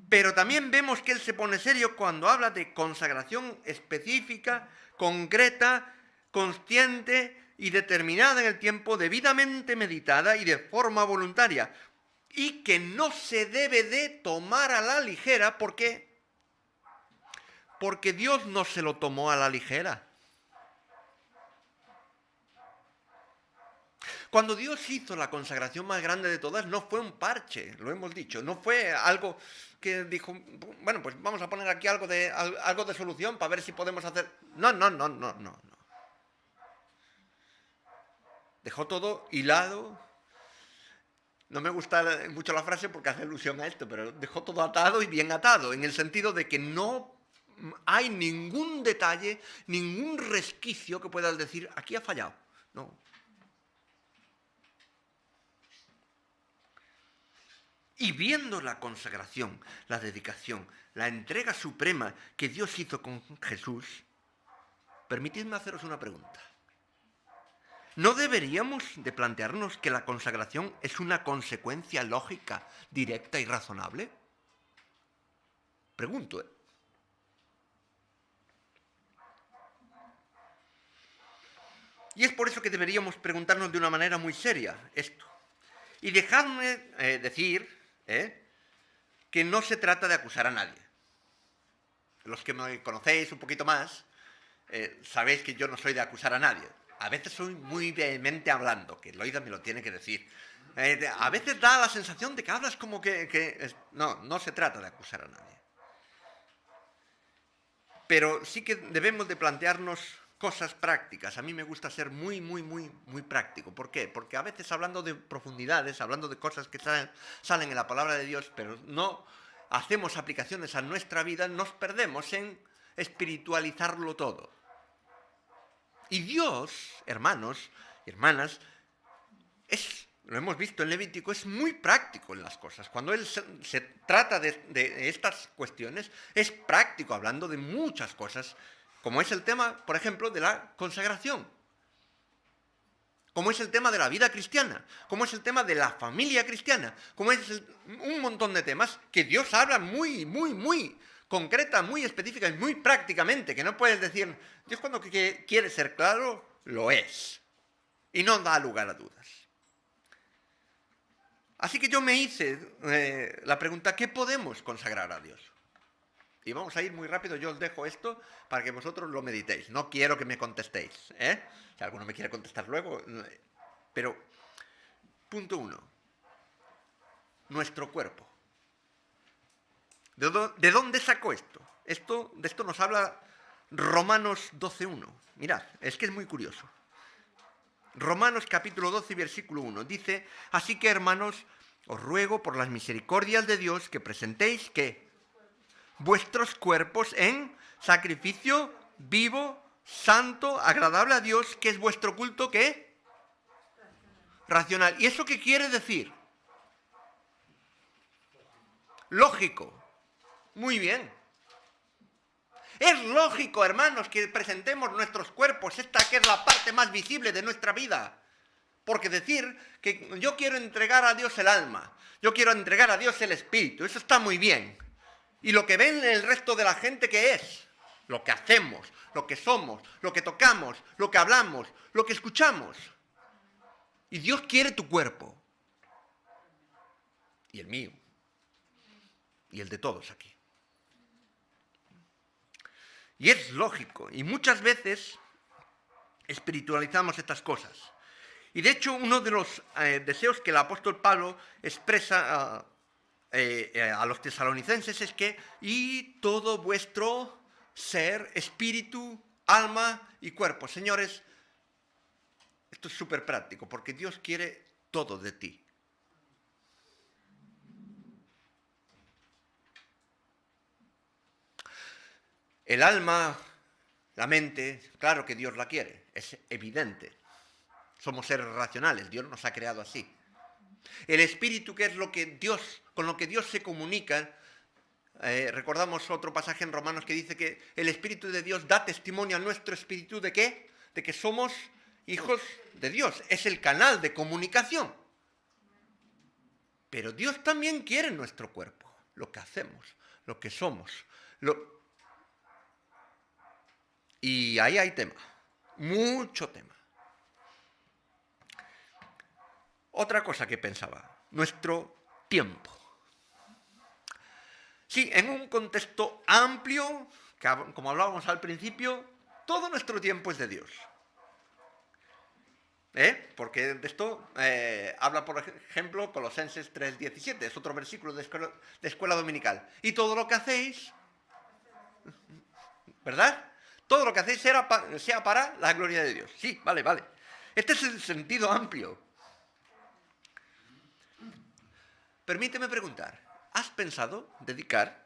Pero también vemos que él se pone serio cuando habla de consagración específica, concreta, consciente y determinada en el tiempo, debidamente meditada y de forma voluntaria, y que no se debe de tomar a la ligera. ¿Por qué? Porque Dios no se lo tomó a la ligera. Cuando Dios hizo la consagración más grande de todas, no fue un parche, lo hemos dicho, no fue algo que dijo, bueno, pues vamos a poner aquí algo de solución para ver si podemos hacer... No. Dejó todo hilado. No me gusta mucho la frase porque hace alusión a esto, pero dejó todo atado y bien atado, en el sentido de que no hay ningún detalle, ningún resquicio que puedas decir, aquí ha fallado. No. Y viendo la consagración, la dedicación, la entrega suprema que Dios hizo con Jesús, permitidme haceros una pregunta. ¿No deberíamos de plantearnos que la consagración es una consecuencia lógica, directa y razonable? Pregunto, Y es por eso que deberíamos preguntarnos de una manera muy seria esto. Y dejadme decir que no se trata de acusar a nadie. Los que me conocéis un poquito más, sabéis que yo no soy de acusar a nadie. A veces soy muy vehemente hablando, que Loida me lo tiene que decir. A veces da la sensación de que hablas como que... No, no se trata de acusar a nadie. Pero sí que debemos de plantearnos cosas prácticas. A mí me gusta ser muy, muy, muy, muy práctico. ¿Por qué? Porque a veces hablando de profundidades, hablando de cosas que salen en la palabra de Dios, pero no hacemos aplicaciones a nuestra vida, nos perdemos en espiritualizarlo todo. Y Dios, hermanos y hermanas, lo hemos visto en Levítico, es muy práctico en las cosas. Cuando Él se trata de estas cuestiones, es práctico, hablando de muchas cosas, como es el tema, por ejemplo, de la consagración, como es el tema de la vida cristiana, como es el tema de la familia cristiana, como es un montón de temas que Dios habla muy, muy, muy concreta, muy específica y muy prácticamente, que no puedes decir, Dios cuando quiere ser claro, lo es, y no da lugar a dudas. Así que yo me hice la pregunta, ¿qué podemos consagrar a Dios? Y vamos a ir muy rápido, yo os dejo esto para que vosotros lo meditéis. No quiero que me contestéis, ¿eh? Si alguno me quiere contestar luego. Pero, punto 1. Nuestro cuerpo. ¿De dónde sacó esto? De esto nos habla Romanos 12.1. Mirad, es que es muy curioso. Romanos capítulo 12, versículo 1. Dice, así que hermanos, os ruego por las misericordias de Dios que presentéis, ¿qué? Vuestros cuerpos en sacrificio vivo, santo, agradable a Dios, que es vuestro culto, ¿qué? Racional. ¿Y eso qué quiere decir? Lógico. Muy bien. Es lógico, hermanos, que presentemos nuestros cuerpos, esta que es la parte más visible de nuestra vida. Porque decir que yo quiero entregar a Dios el alma, yo quiero entregar a Dios el espíritu, eso está muy bien. Y lo que ven el resto de la gente, ¿qué es? Lo que hacemos, lo que somos, lo que tocamos, lo que hablamos, lo que escuchamos. Y Dios quiere tu cuerpo. Y el mío. Y el de todos aquí. Y es lógico. Y muchas veces espiritualizamos estas cosas. Y de hecho, uno de los deseos que el apóstol Pablo expresa a los tesalonicenses es que y todo vuestro ser, espíritu, alma y cuerpo. Señores, esto es súper práctico porque Dios quiere todo de ti. El alma, la mente, claro que Dios la quiere, es evidente. Somos seres racionales, Dios nos ha creado así. El espíritu, que es lo que Dios, con lo que Dios se comunica, recordamos otro pasaje en Romanos que dice que el espíritu de Dios da testimonio a nuestro espíritu ¿de qué? De que somos hijos de Dios. Es el canal de comunicación. Pero Dios también quiere nuestro cuerpo, lo que hacemos, lo que somos. Y ahí hay tema, mucho tema. Otra cosa que pensaba, nuestro tiempo. Sí, en un contexto amplio, que, como hablábamos al principio, todo nuestro tiempo es de Dios. Porque de esto habla, por ejemplo, Colosenses 3:17, es otro versículo de escuela dominical. Y todo lo que hacéis, ¿verdad? Todo lo que hacéis sea para la gloria de Dios. Sí, vale. Este es el sentido amplio. Permíteme preguntar, ¿has pensado dedicar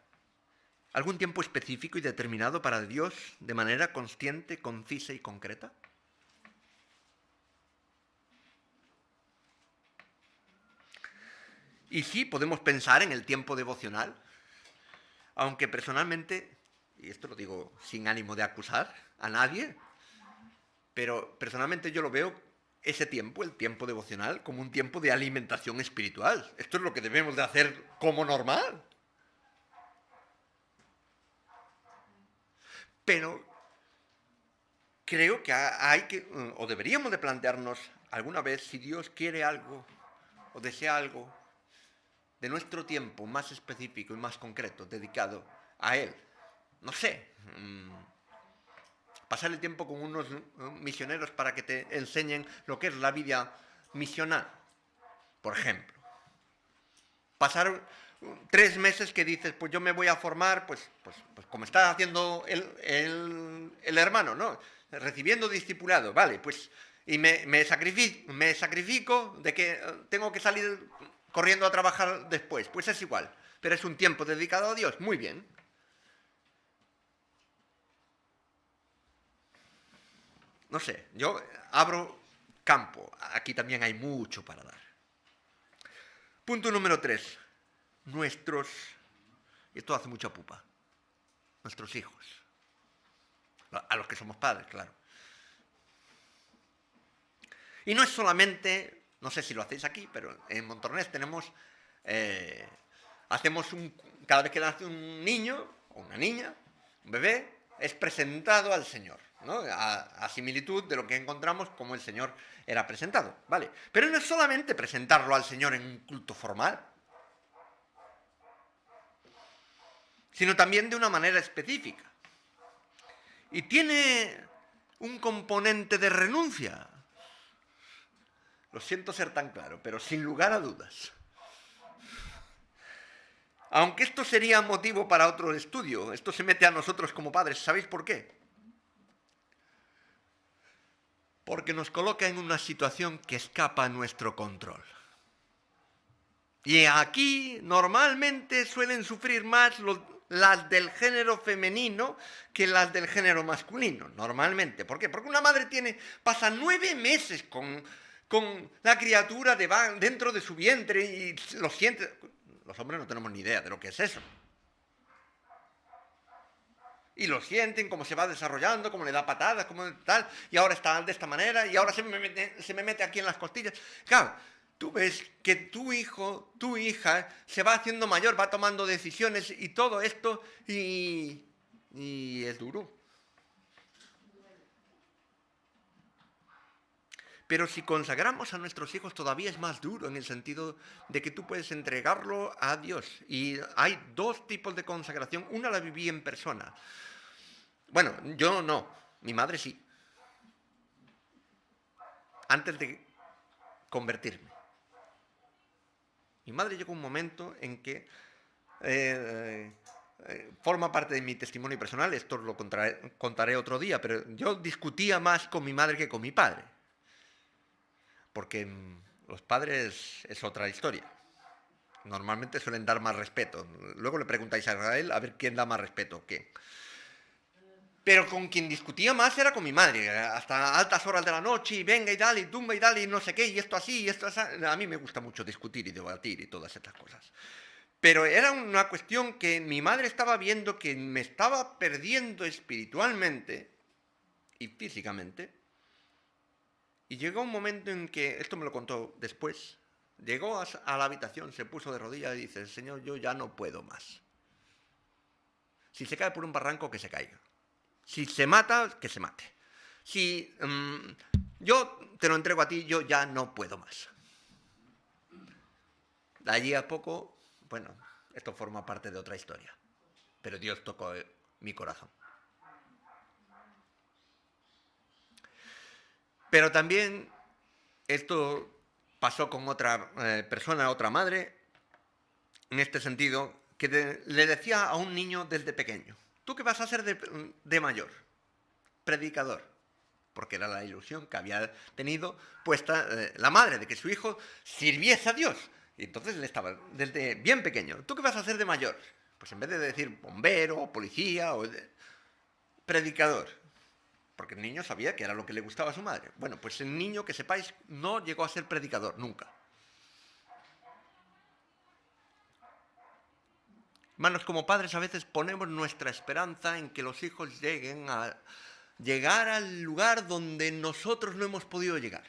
algún tiempo específico y determinado para Dios de manera consciente, concisa y concreta? Y sí, podemos pensar en el tiempo devocional, aunque personalmente, y esto lo digo sin ánimo de acusar a nadie, pero personalmente yo lo veo ese tiempo, el tiempo devocional, como un tiempo de alimentación espiritual. Esto es lo que debemos de hacer como normal. Pero creo que hay que, o deberíamos de plantearnos alguna vez si Dios quiere algo o desea algo de nuestro tiempo más específico y más concreto, dedicado a Él. No sé, Pasar el tiempo con unos misioneros para que te enseñen lo que es la vida misional, por ejemplo. Pasar 3 meses que dices, pues yo me voy a formar, pues como está haciendo el hermano, ¿no? Recibiendo discipulado, vale, pues, y me sacrifico de que tengo que salir corriendo a trabajar después, pues es igual, pero es un tiempo dedicado a Dios, muy bien. No sé, yo abro campo, aquí también hay mucho para dar. Punto número 3. Esto hace mucha pupa, nuestros hijos, a los que somos padres, claro. Y no es solamente, no sé si lo hacéis aquí, pero en Montornès tenemos, cada vez que nace un niño o una niña, un bebé, es presentado al Señor, ¿no? A similitud de lo que encontramos como el Señor era presentado, ¿vale? Pero no es solamente presentarlo al Señor en un culto formal, sino también de una manera específica. Y tiene un componente de renuncia. Lo siento ser tan claro, pero sin lugar a dudas. Aunque esto sería motivo para otro estudio, esto se mete a nosotros como padres, ¿sabéis por qué? Porque nos coloca en una situación que escapa a nuestro control. Y aquí normalmente suelen sufrir más las del género femenino que las del género masculino, normalmente. ¿Por qué? Porque una madre pasa 9 meses con la criatura dentro de su vientre y lo siente. Los hombres no tenemos ni idea de lo que es eso. Y lo sienten, cómo se va desarrollando, cómo le da patadas, cómo tal, y ahora está de esta manera, y ahora se me mete aquí en las costillas. Claro, tú ves que tu hijo, tu hija, se va haciendo mayor, va tomando decisiones y todo esto, y es duro. Pero si consagramos a nuestros hijos todavía es más duro en el sentido de que tú puedes entregarlo a Dios. Y hay 2 tipos de consagración. Una la viví en persona. Bueno, yo no, mi madre sí. Antes de convertirme. Mi madre llegó un momento en que forma parte de mi testimonio personal, esto lo contaré otro día, pero yo discutía más con mi madre que con mi padre. Porque los padres es otra historia. Normalmente suelen dar más respeto. Luego le preguntáis a Israel a ver quién da más respeto o qué. Pero con quien discutía más era con mi madre, hasta altas horas de la noche, y venga y dale, y tumba y dale, y no sé qué, y esto así, y esto así. A mí me gusta mucho discutir y debatir y todas estas cosas. Pero era una cuestión que mi madre estaba viendo que me estaba perdiendo espiritualmente y físicamente. Y llegó un momento en que, esto me lo contó después, llegó a la habitación, se puso de rodillas y dice, Señor, yo ya no puedo más. Si se cae por un barranco, que se caiga. Si se mata, que se mate. Si yo te lo entrego a ti, yo ya no puedo más. De allí a poco, bueno, esto forma parte de otra historia. Pero Dios tocó mi corazón. Pero también esto pasó con otra persona, otra madre, en este sentido, que le decía a un niño desde pequeño, ¿tú qué vas a hacer de mayor? Predicador. Porque era la ilusión que había tenido puesta la madre, de que su hijo sirviese a Dios. Y entonces le estaba, desde bien pequeño, ¿tú qué vas a hacer de mayor? Pues en vez de decir bombero, policía, predicador. Porque el niño sabía que era lo que le gustaba a su madre. Bueno, pues el niño, que sepáis, no llegó a ser predicador, nunca. Hermanos, como padres a veces ponemos nuestra esperanza en que los hijos lleguen a llegar al lugar donde nosotros no hemos podido llegar.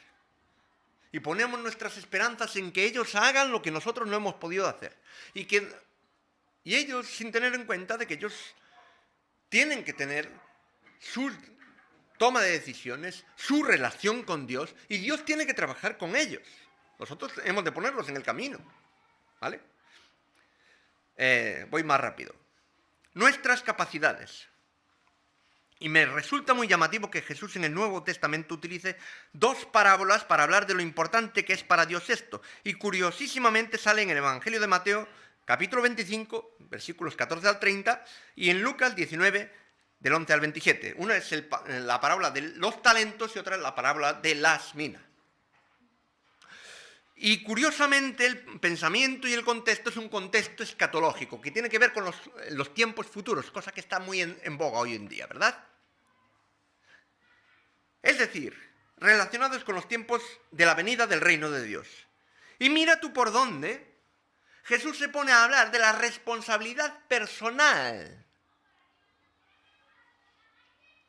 Y ponemos nuestras esperanzas en que ellos hagan lo que nosotros no hemos podido hacer. Y ellos, sin tener en cuenta de que ellos tienen que tener su toma de decisiones, su relación con Dios, y Dios tiene que trabajar con ellos. Nosotros hemos de ponerlos en el camino, ¿vale? Voy más rápido. Nuestras capacidades. Y me resulta muy llamativo que Jesús en el Nuevo Testamento utilice dos parábolas para hablar de lo importante que es para Dios esto. Y curiosísimamente sale en el Evangelio de Mateo, capítulo 25, versículos 14 al 30, y en Lucas 19, del 11 al 27. Una es la parábola de los talentos y otra es la parábola de las minas. Y curiosamente el pensamiento y el contexto es un contexto escatológico, que tiene que ver con los tiempos futuros, cosa que está muy en boga hoy en día, ¿verdad? Es decir, relacionados con los tiempos de la venida del reino de Dios. Y mira tú por dónde Jesús se pone a hablar de la responsabilidad personal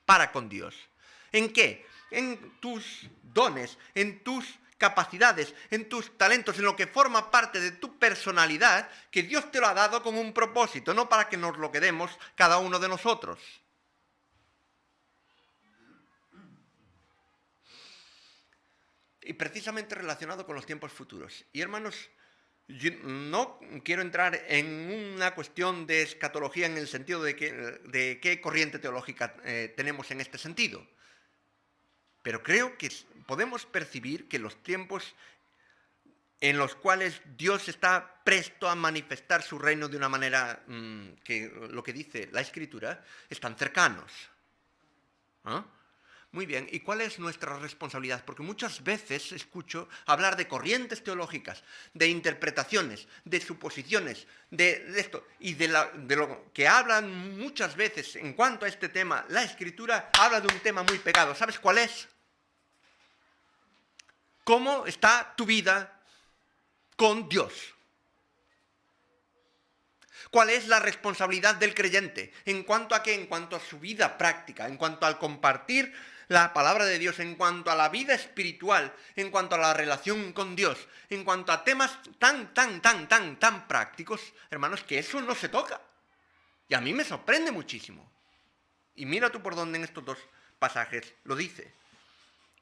para con Dios. ¿En qué? En tus dones, en tus capacidades, en tus talentos, en lo que forma parte de tu personalidad, que Dios te lo ha dado con un propósito, no para que nos lo quedemos cada uno de nosotros. Y precisamente relacionado con los tiempos futuros. Y hermanos, yo no quiero entrar en una cuestión de escatología en el sentido de qué corriente teológica tenemos en este sentido. Pero creo que podemos percibir que los tiempos en los cuales Dios está presto a manifestar su reino de una manera que lo que dice la Escritura, están cercanos. ¿Ah? Muy bien, ¿y cuál es nuestra responsabilidad? Porque muchas veces escucho hablar de corrientes teológicas, de interpretaciones, de suposiciones, de esto, y de lo que hablan muchas veces en cuanto a este tema. La Escritura habla de un tema muy pegado. ¿Sabes cuál es? ¿Cómo está tu vida con Dios? ¿Cuál es la responsabilidad del creyente? ¿En cuanto a qué? En cuanto a su vida práctica, en cuanto al compartir la palabra de Dios, en cuanto a la vida espiritual, en cuanto a la relación con Dios, en cuanto a temas tan prácticos, hermanos, que eso no se toca. Y a mí me sorprende muchísimo. Y mira tú por dónde en estos dos pasajes lo dice.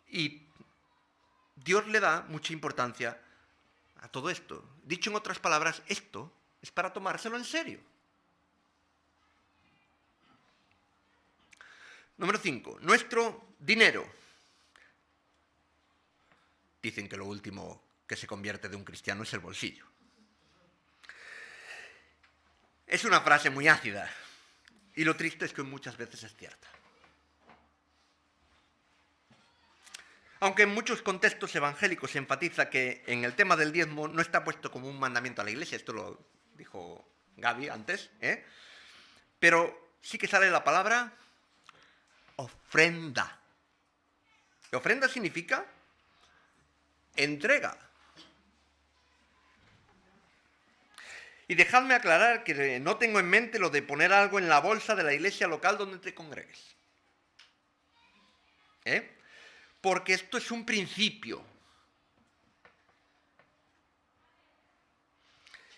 Y Dios le da mucha importancia a todo esto. Dicho en otras palabras, esto es para tomárselo en serio. Número 5. Nuestro dinero. Dicen que lo último que se convierte de un cristiano es el bolsillo. Es una frase muy ácida. Y lo triste es que muchas veces es cierta. Aunque en muchos contextos evangélicos se enfatiza que en el tema del diezmo no está puesto como un mandamiento a la Iglesia, esto lo dijo Gaby antes, pero sí que sale la palabra ofrenda. Y ofrenda significa entrega. Y dejadme aclarar que no tengo en mente lo de poner algo en la bolsa de la iglesia local donde te congregues. Porque esto es un principio.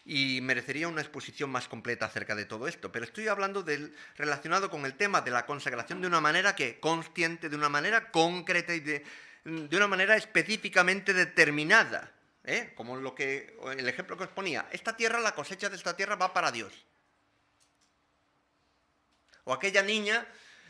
Y merecería una exposición más completa acerca de todo esto. Pero estoy hablando relacionado con el tema de la consagración de una manera consciente, de una manera concreta y de una manera específicamente determinada. Como el ejemplo que os ponía. Esta tierra, la cosecha de esta tierra va para Dios. O aquella niña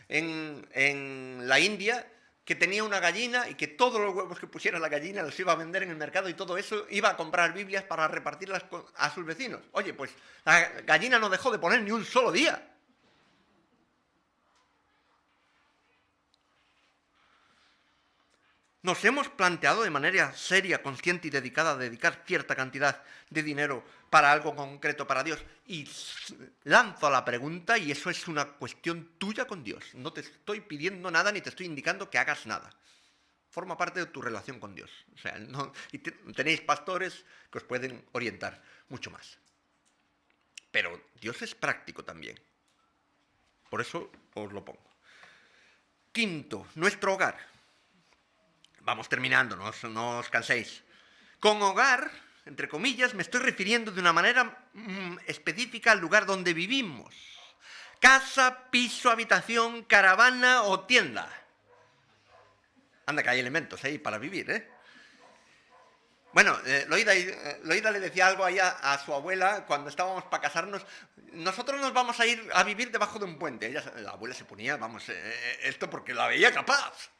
en la India que tenía una gallina y que todos los huevos que pusiera la gallina los iba a vender en el mercado y todo eso iba a comprar Biblias para repartirlas a sus vecinos. Oye, pues la gallina no dejó de poner ni un solo día. Nos hemos planteado de manera seria, consciente y dedicada a dedicar cierta cantidad de dinero para algo concreto para Dios. Y lanzo la pregunta, y eso es una cuestión tuya con Dios. No te estoy pidiendo nada ni te estoy indicando que hagas nada. Forma parte de tu relación con Dios. O sea, y tenéis pastores que os pueden orientar mucho más. Pero Dios es práctico también. Por eso os lo pongo. 5, nuestro hogar. Vamos terminando, no os canséis. Con hogar, entre comillas, me estoy refiriendo de una manera específica al lugar donde vivimos. Casa, piso, habitación, caravana o tienda. Anda, que hay elementos ahí para vivir, Bueno, Loida le decía algo ahí a su abuela cuando estábamos para casarnos. Nosotros nos vamos a ir a vivir debajo de un puente. La abuela se ponía, vamos, esto porque la veía capaz.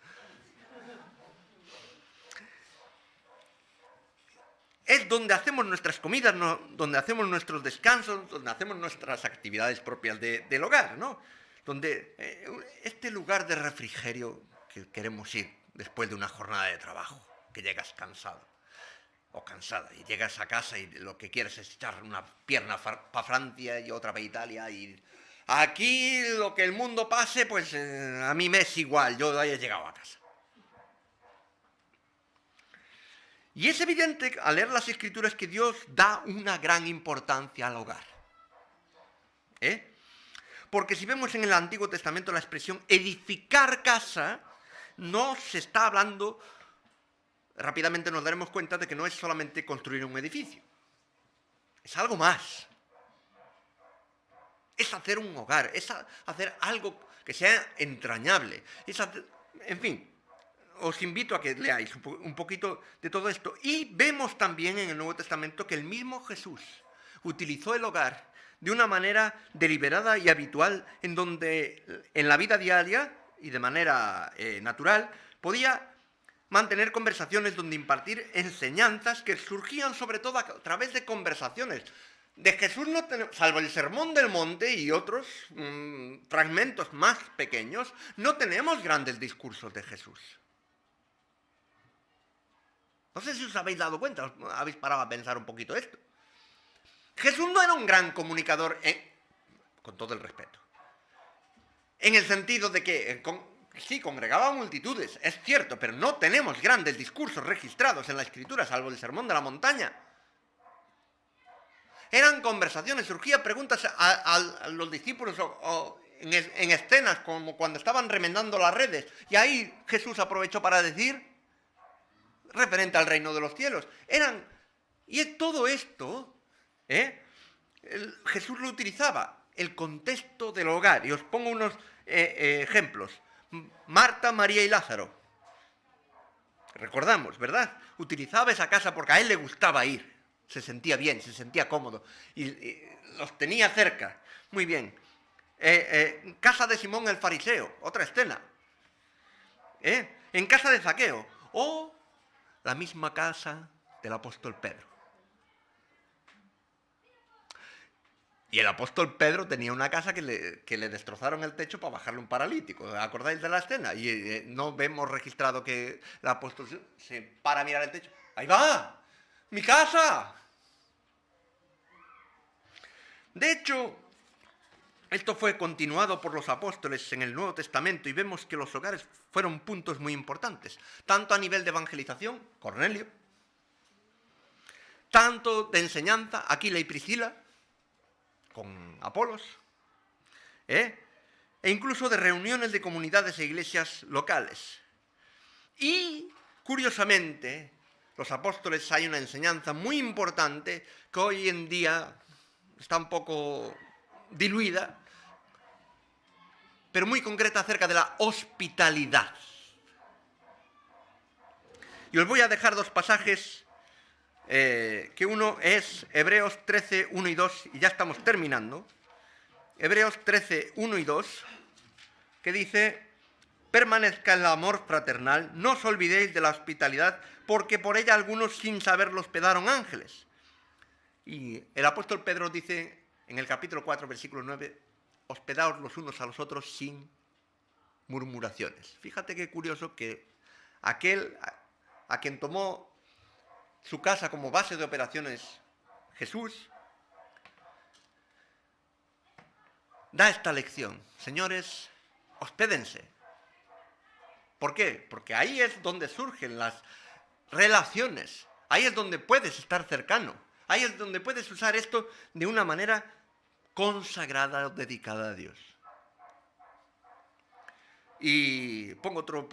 Es donde hacemos nuestras comidas, donde hacemos nuestros descansos, donde hacemos nuestras actividades propias del hogar, ¿no? Donde este lugar de refrigerio que queremos ir después de una jornada de trabajo, que llegas cansado o cansada y llegas a casa y lo que quieres es echar una pierna para Francia y otra para Italia y aquí lo que el mundo pase, pues a mí me es igual, yo haya llegado a casa. Y es evidente al leer las Escrituras que Dios da una gran importancia al hogar. Porque si vemos en el Antiguo Testamento la expresión edificar casa, no se está hablando, rápidamente nos daremos cuenta de que no es solamente construir un edificio. Es algo más. Es hacer un hogar, es hacer algo que sea entrañable. En fin. Os invito a que leáis un poquito de todo esto. Y vemos también en el Nuevo Testamento que el mismo Jesús utilizó el hogar de una manera deliberada y habitual, en donde en la vida diaria y de manera natural podía mantener conversaciones donde impartir enseñanzas que surgían sobre todo a través de conversaciones. De Jesús no tenemos, salvo el Sermón del Monte y otros fragmentos más pequeños, no tenemos grandes discursos de Jesús. No sé si os habéis dado cuenta, os habéis parado a pensar un poquito esto. Jesús no era un gran comunicador, con todo el respeto, en el sentido de que sí, congregaba multitudes, es cierto, pero no tenemos grandes discursos registrados en la Escritura, salvo el Sermón de la Montaña. Eran conversaciones, surgían preguntas a los discípulos o en escenas como cuando estaban remendando las redes, y ahí Jesús aprovechó para decir referente al reino de los cielos. Y todo esto, Jesús lo utilizaba, el contexto del hogar. Y os pongo unos ejemplos. Marta, María y Lázaro. Recordamos, ¿verdad? Utilizaba esa casa porque a él le gustaba ir. Se sentía bien, se sentía cómodo. Y los tenía cerca. Muy bien. Casa de Simón el fariseo, otra escena. En casa de Zaqueo. O la misma casa del apóstol Pedro. Y el apóstol Pedro tenía una casa que le destrozaron el techo para bajarle un paralítico. ¿Acordáis de la escena? Y no vemos registrado que el apóstol se para a mirar el techo. ¡Ahí va! ¡Mi casa! De hecho, esto fue continuado por los apóstoles en el Nuevo Testamento y vemos que los hogares fueron puntos muy importantes, tanto a nivel de evangelización, Cornelio, tanto de enseñanza, Aquila y Priscila, con Apolos, e incluso de reuniones de comunidades e iglesias locales. Y, curiosamente, los apóstoles hay una enseñanza muy importante que hoy en día está un poco diluida, pero muy concreta acerca de la hospitalidad. Y os voy a dejar dos pasajes, que uno es Hebreos 13, 1 y 2, y ya estamos terminando. Hebreos 13, 1 y 2, que dice: permanezca el amor fraternal, no os olvidéis de la hospitalidad, porque por ella algunos sin saberlo hospedaron ángeles. Y el apóstol Pedro dice en el capítulo 4, versículo 9, hospedaos los unos a los otros sin murmuraciones. Fíjate qué curioso que aquel a quien tomó su casa como base de operaciones, Jesús, da esta lección. Señores, hospédense. ¿Por qué? Porque ahí es donde surgen las relaciones. Ahí es donde puedes estar cercano. Ahí es donde puedes usar esto de una manera consagrada o dedicada a Dios. Y pongo otro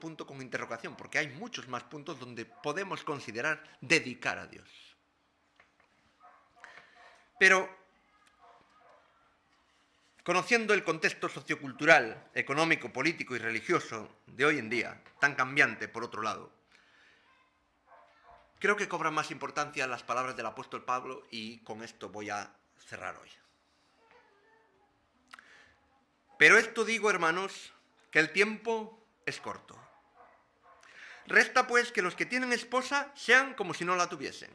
punto con interrogación, porque hay muchos más puntos donde podemos considerar dedicar a Dios. Pero, conociendo el contexto sociocultural, económico, político y religioso de hoy en día, tan cambiante por otro lado, creo que cobran más importancia las palabras del apóstol Pablo y con esto voy a cerrar hoy. Pero esto digo, hermanos, que el tiempo es corto. Resta pues que los que tienen esposa sean como si no la tuviesen,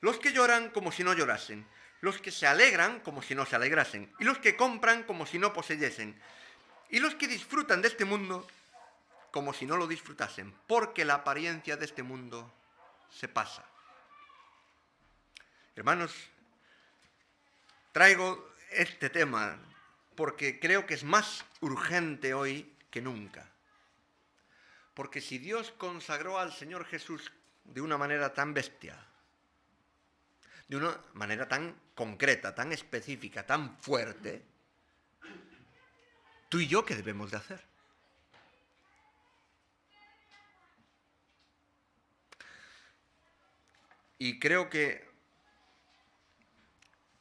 los que lloran como si no llorasen, los que se alegran como si no se alegrasen, y los que compran como si no poseyesen, y los que disfrutan de este mundo como si no lo disfrutasen, porque la apariencia de este mundo se pasa. Hermanos, traigo este tema porque creo que es más urgente hoy que nunca. Porque si Dios consagró al Señor Jesús de una manera tan bestia, de una manera tan concreta, tan específica, tan fuerte, ¿tú y yo qué debemos de hacer? Y creo que,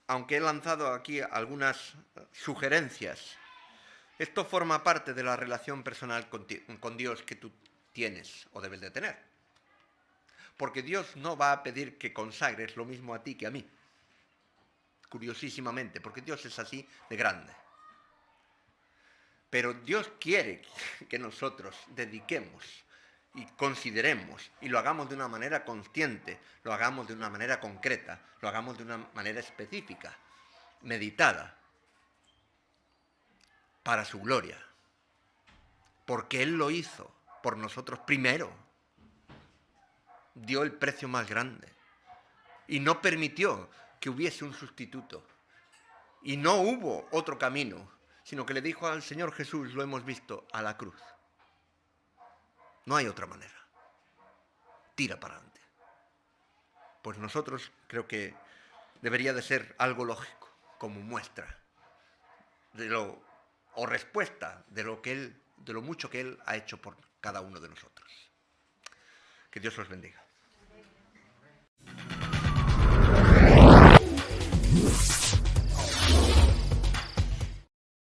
aunque he lanzado aquí algunas sugerencias, esto forma parte de la relación personal con Dios que tú tienes o debes de tener. Porque Dios no va a pedir que consagres lo mismo a ti que a mí. Curiosísimamente, porque Dios es así de grande. Pero Dios quiere que nosotros dediquemos y consideremos y lo hagamos de una manera consciente, lo hagamos de una manera concreta, lo hagamos de una manera específica, meditada, para su gloria. Porque Él lo hizo por nosotros primero. Dio el precio más grande. Y no permitió que hubiese un sustituto. Y no hubo otro camino, sino que le dijo al Señor Jesús, lo hemos visto, a la cruz. No hay otra manera. Tira para adelante. Pues nosotros creo que debería de ser algo lógico, como muestra o respuesta de lo mucho que Él ha hecho por cada uno de nosotros. Que Dios los bendiga.